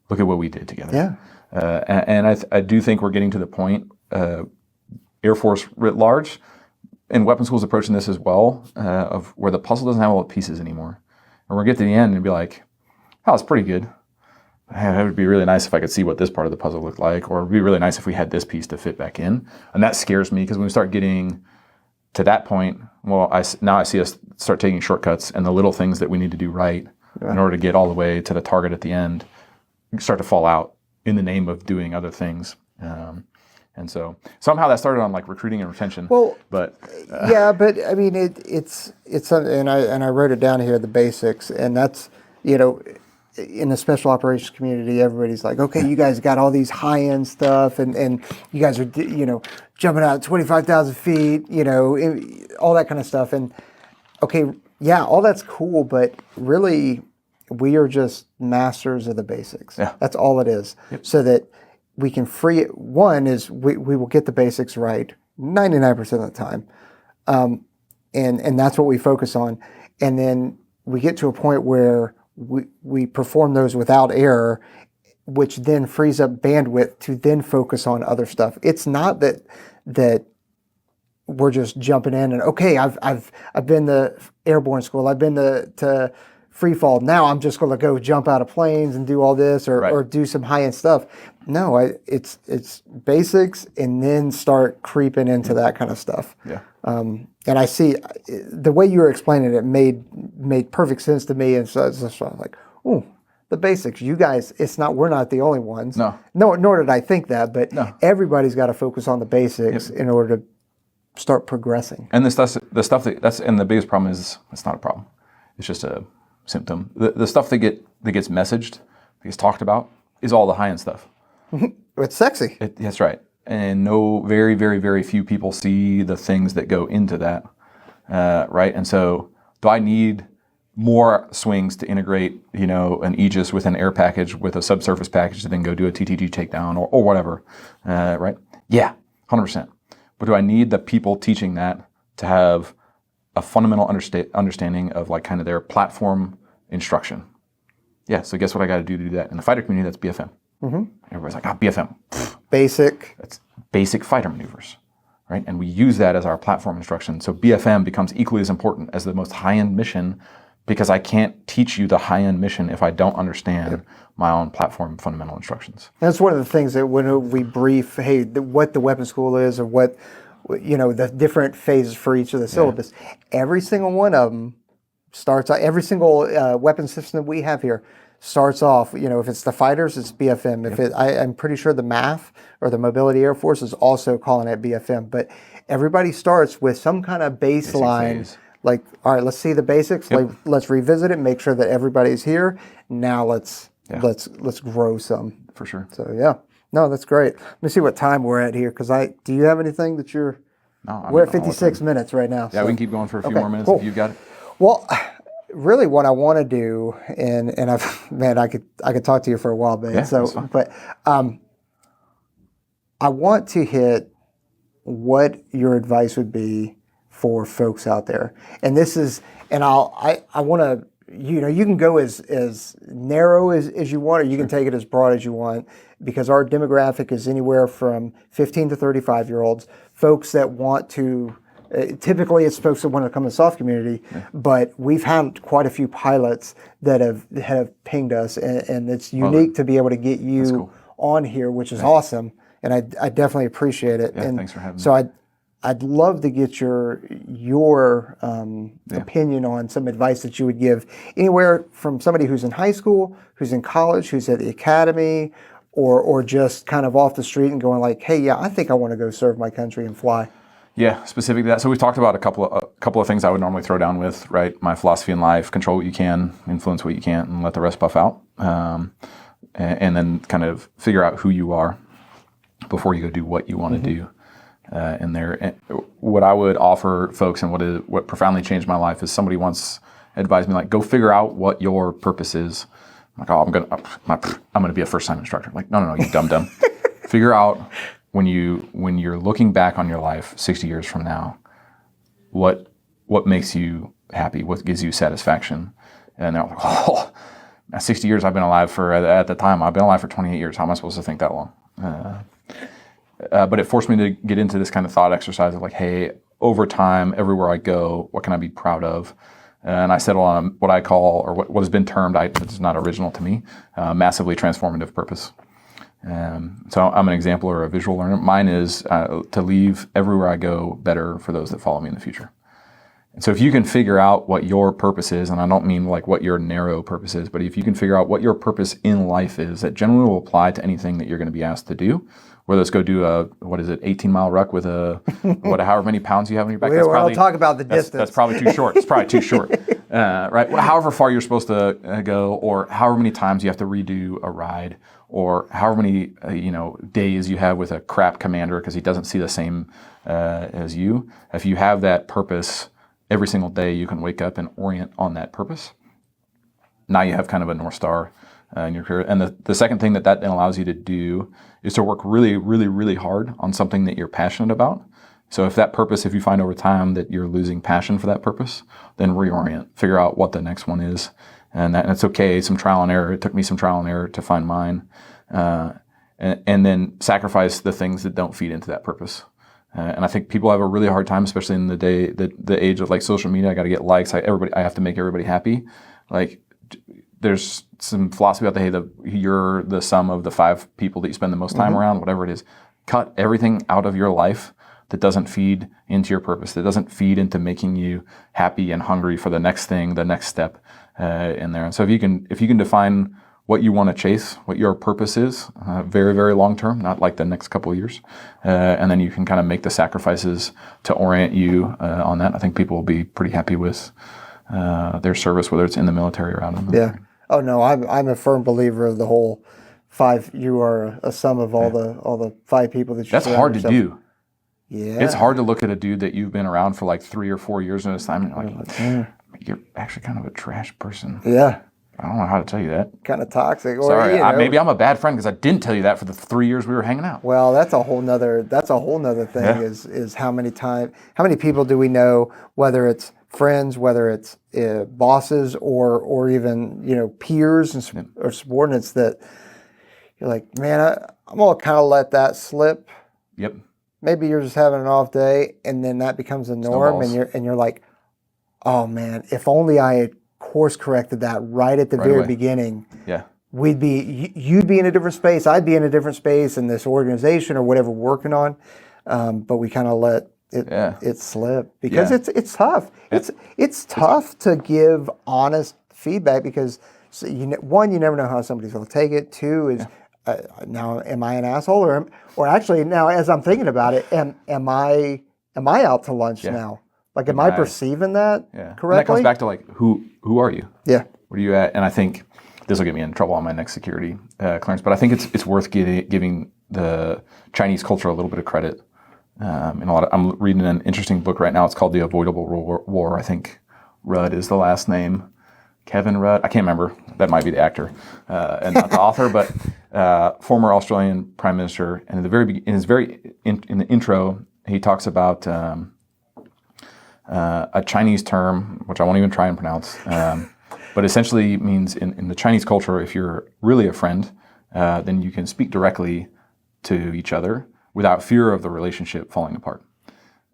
look at what we did together. And I do think we're getting to the point, Air Force writ large, and weapons schools approaching this as well, of where the puzzle doesn't have all the pieces anymore. And we're going to get to the end and be like, oh, it's pretty good. It would be really nice if I could see what this part of the puzzle looked like, or it would be really nice if we had this piece to fit back in. And that scares me because when we start getting to that point, well, now I see us start taking shortcuts and the little things that we need to do right in order to get all the way to the target at the end start to fall out in the name of doing other things. And so somehow that started on like recruiting and retention. Well, but but I mean it's and I wrote it down here, the basics, and that's, you know, in the special operations community, everybody's like, okay, you guys got all these high-end stuff, and you guys are, you know, jumping out 25,000 feet, you know, all that kind of stuff. And okay, yeah, all that's cool, but really, we are just masters of the basics. That's all it is. So that we can free it. One is we will get the basics right 99% of the time, and that's what we focus on. And then we get to a point where we perform those without error, which then frees up bandwidth to then focus on other stuff. It's not that we're just jumping in and okay, I've been to airborne school, I've been to free fall. Now I'm just going to go jump out of planes and do all this or do some high end stuff. No, it's basics and then start creeping into that kind of stuff. Yeah. And I see the way you were explaining it made perfect sense to me. And so it's just like, oh, the basics. You guys, we're not the only ones. No. Nor did I think that, but everybody's got to focus on the basics in order to start progressing. And the stuff and the biggest problem is it's not a problem. It's just a symptom. The stuff that gets messaged, that gets talked about, is all the high end stuff. It's sexy. That's right. And very, very, very few people see the things that go into that, right? And so, do I need more swings to integrate, an Aegis with an air package with a subsurface package to then go do a TTG takedown or whatever, right? Yeah, 100%. But do I need the people teaching that to have a fundamental understanding of like kind of their platform instruction? Yeah. So guess what I got to do that in the fighter community? That's BFM. Everybody's like, BFM. Basic. That's basic fighter maneuvers, right? And we use that as our platform instruction. So BFM becomes equally as important as the most high-end mission, because I can't teach you the high-end mission if I don't understand my own platform fundamental instructions. That's one of the things that when we brief, hey, what the weapon school is or what, the different phases for each of the syllabus, every single one of them starts out, every single weapon system that we have here starts off, if it's the fighters, it's BFM. If I'm pretty sure the MAF or the Mobility Air Force is also calling it BFM, but everybody starts with some kind of baseline. Like, all right, let's see the basics. Let's revisit it. Make sure that everybody's here. Now let's grow some for sure. So no, that's great. Let me see what time we're at here. Do you have anything that you're? No, we're at 56 minutes right now. Yeah, so we can keep going for a few more minutes if you've got it. Well, really, what I want to do, and I could talk to you for a while, Ben. But I want to hit what your advice would be for folks out there. And this is, and I want to, you can go as narrow as you want, or you can take it as broad as you want, because our demographic is anywhere from 15 to 35-year-olds, folks that want to, typically it's folks that want to come to the soft community, but we've had quite a few pilots that have pinged us, and it's unique to be able to get you on here, which is awesome, and I definitely appreciate it. And thanks for having me. So I'd love to get your opinion on some advice that you would give anywhere from somebody who's in high school, who's in college, who's at the academy, or just kind of off the street and going like, hey, I think I want to go serve my country and fly. Yeah, specific to that. So we've talked about a couple of things I would normally throw down with, right? My philosophy in life: control what you can, influence what you can't, and let the rest buff out. And then kind of figure out who you are before you go do what you want to do. What I would offer folks, and what profoundly changed my life, is somebody once advised me, like, go figure out what your purpose is. I'm like, I'm gonna be a first time instructor. I'm like, no, you dumb. Figure out when you're looking back on your life 60 years from now, what makes you happy, what gives you satisfaction. And they're like, 60 years I've been alive for, at the time I've been alive for 28 years. How am I supposed to think that long? But it forced me to get into this kind of thought exercise of like, hey, over time, everywhere I go, what can I be proud of? And I settle on what I call, or what has been termed, it's not original to me, massively transformative purpose. So I'm an example or a visual learner. Mine is to leave everywhere I go better for those that follow me in the future. And so if you can figure out what your purpose is, and I don't mean like what your narrow purpose is, but if you can figure out what your purpose in life is, that generally will apply to anything that you're going to be asked to do. Whether it's go do a 18-mile ruck with however many pounds you have on your back. I'll talk about the distance. That's probably too short. It's probably too short, right? Well, however far you're supposed to go, or however many times you have to redo a ride, or however many days you have with a crap commander because he doesn't see the same as you. If you have that purpose, every single day you can wake up and orient on that purpose. Now you have kind of a North Star in your career. And the second thing that then allows you to do is to work really, really, really hard on something that you're passionate about. So if you find over time that you're losing passion for that purpose, then reorient, figure out what the next one is. And it's okay, some trial and error. It took me some trial and error to find mine. And then sacrifice the things that don't feed into that purpose. And I think people have a really hard time, especially in the age of like social media. I got to get likes. I have to make everybody happy. Like, there's some philosophy out there, hey, you're the sum of the 5 people that you spend the most time around, whatever it is. Cut everything out of your life that doesn't feed into your purpose, that doesn't feed into making you happy and hungry for the next thing, the next step in there. And so if you can define what you want to chase, what your purpose is, very, very long term, not like the next couple of years. And then you can kind of make the sacrifices to orient you on that. I think people will be pretty happy with their service, whether it's in the military or out of the military. Yeah. Oh no, I'm a firm believer of the whole 5. You are a sum of all the 5 people that you. That's hard to do. Yeah. It's hard to look at a dude that you've been around for like 3 or 4 years in this time, and you're like, you're actually kind of a trash person. Yeah. I don't know how to tell you that. Kind of toxic. Sorry, maybe I'm a bad friend because I didn't tell you that for the 3 years we were hanging out. Well, that's a whole nother thing. Yeah. Is how many people do we know, whether it's friends, whether it's bosses, or even peers and or subordinates, that you're like, man, I'm gonna kind of let that slip. Yep. Maybe you're just having an off day, and then that becomes a norm, and you're like, oh man, if only I had course corrected that right at the very beginning. Yeah. You'd be in a different space. I'd be in a different space in this organization or whatever we're working on. But we kind of let it slip because it's tough. It's tough to give honest feedback because one, you never know how somebody's going to take it. 2 is now, am I an asshole or actually now, as I'm thinking about it, am I out to lunch now? Like, am I perceiving that correctly? And that comes back to like, who are you? Yeah. Where are you at? And I think this will get me in trouble on my next security clearance, but I think it's worth giving the Chinese culture a little bit of credit. I'm reading an interesting book right now. It's called The Avoidable War. I think Rudd is the last name. Kevin Rudd. I can't remember. That might be the actor and not the author, but former Australian Prime Minister. And in the intro, he talks about a Chinese term, which I won't even try and pronounce, but essentially means in the Chinese culture, if you're really a friend, then you can speak directly to each other without fear of the relationship falling apart.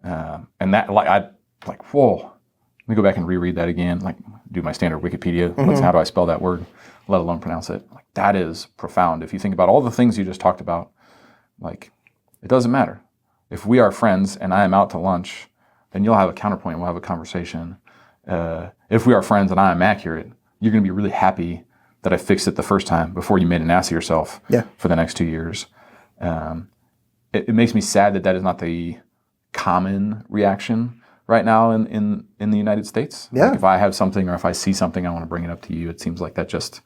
And that, whoa, let me go back and reread that again, like do my standard Wikipedia. How do I spell that word, let alone pronounce it? Like, that is profound. If you think about all the things you just talked about, like, it doesn't matter. If we are friends and I am out to lunch, then you'll have a counterpoint, we'll have a conversation. If we are friends and I am accurate, you're going to be really happy that I fixed it the first time before you made an ass of yourself for the next 2 years. It makes me sad that is not the common reaction right now in the United States. Yeah. Like, if I have something or if I see something, I want to bring it up to you. It seems like that just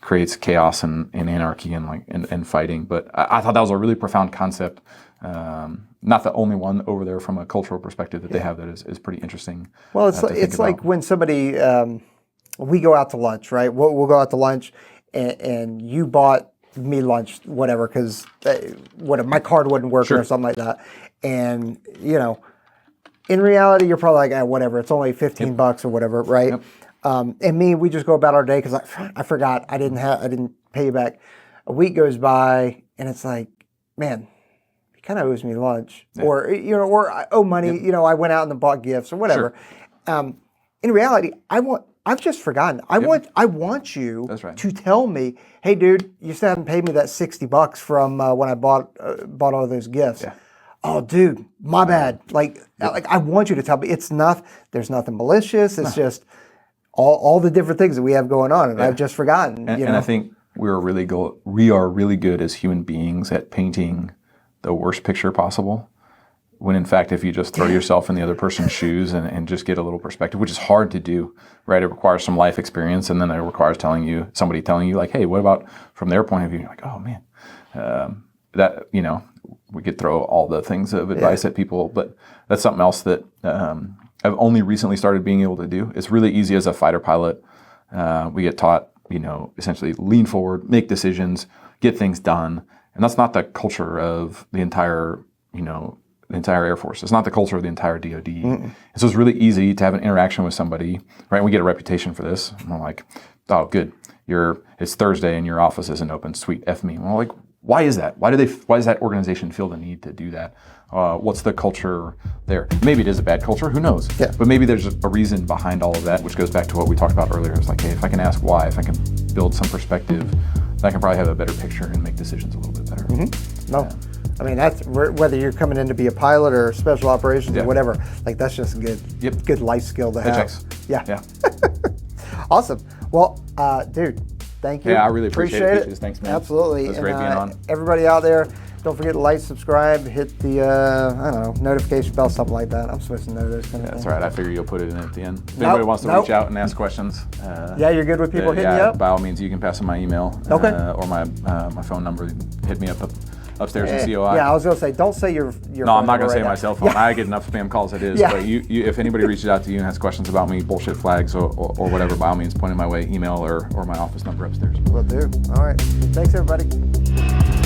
creates chaos and anarchy and fighting. But I thought that was a really profound concept. Not the only one over there from a cultural perspective that they have that is pretty interesting. Well, it's like when somebody, we go out to lunch, right? We'll go out to lunch and you bought me lunch, whatever, because my card wasn't working or something like that. And, in reality, you're probably like, whatever, it's only $15 or whatever, right? Yep. And we just go about our day because I forgot, I didn't pay you back. A week goes by and it's like, man, kind of owes me lunch, or I owe money. I went out and bought gifts or whatever. Sure. In reality, I've just forgotten. I want you to tell me, hey, dude, you still haven't paid me that $60 from when I bought all those gifts. Yeah. Oh, dude, my bad. Like I want you to tell me. There's nothing malicious. It's just all the different things that we have going on, and I've just forgotten. And I think we are really good as human beings at painting the worst picture possible, when in fact, if you just throw yourself in the other person's shoes and just get a little perspective, which is hard to do, right? It requires some life experience, and then it requires somebody telling you like, hey, what about from their point of view? You're like, oh man, we could throw all the things of advice at people, but that's something else that I've only recently started being able to do. It's really easy as a fighter pilot. We get taught, essentially lean forward, make decisions, get things done. And that's not the culture of the entire Air Force. It's not the culture of the entire DoD. And so it's really easy to have an interaction with somebody, right? We get a reputation for this. And we're like, oh, good. It's Thursday and your office isn't open. Sweet, F me. Well, like, why is that? Why does that organization feel the need to do that? What's the culture there? Maybe it is a bad culture, who knows? Yeah. But maybe there's a reason behind all of that, which goes back to what we talked about earlier. It's like, hey, if I can ask why, if I can build some perspective, then I can probably have a better picture and make decisions a little bit better. No. I mean, that's whether you're coming in to be a pilot or special operations or whatever, like that's just a good life skill to have. Checks. Yeah. Awesome. Well, dude, thank you. Yeah, I really appreciate it. Thanks, man. Absolutely. It was great being on. Everybody out there, don't forget to like, subscribe, hit the, I don't know, notification bell, something like that. I'm supposed to know those kind of things. That's all right. I figure you'll put it in at the end. If anybody wants to reach out and ask questions. Yeah, you're good with people hitting you up? By all means, you can pass them my email or my phone number. Hit me up upstairs in COI. Yeah, I was going to say, don't say your No, I'm not going to say my cell phone. I get enough spam calls as it is. Yeah. But if anybody reaches out to you and has questions about me, bullshit flags or whatever, by all means, point it my way, email or my office number upstairs. Will do. All right. Thanks, everybody.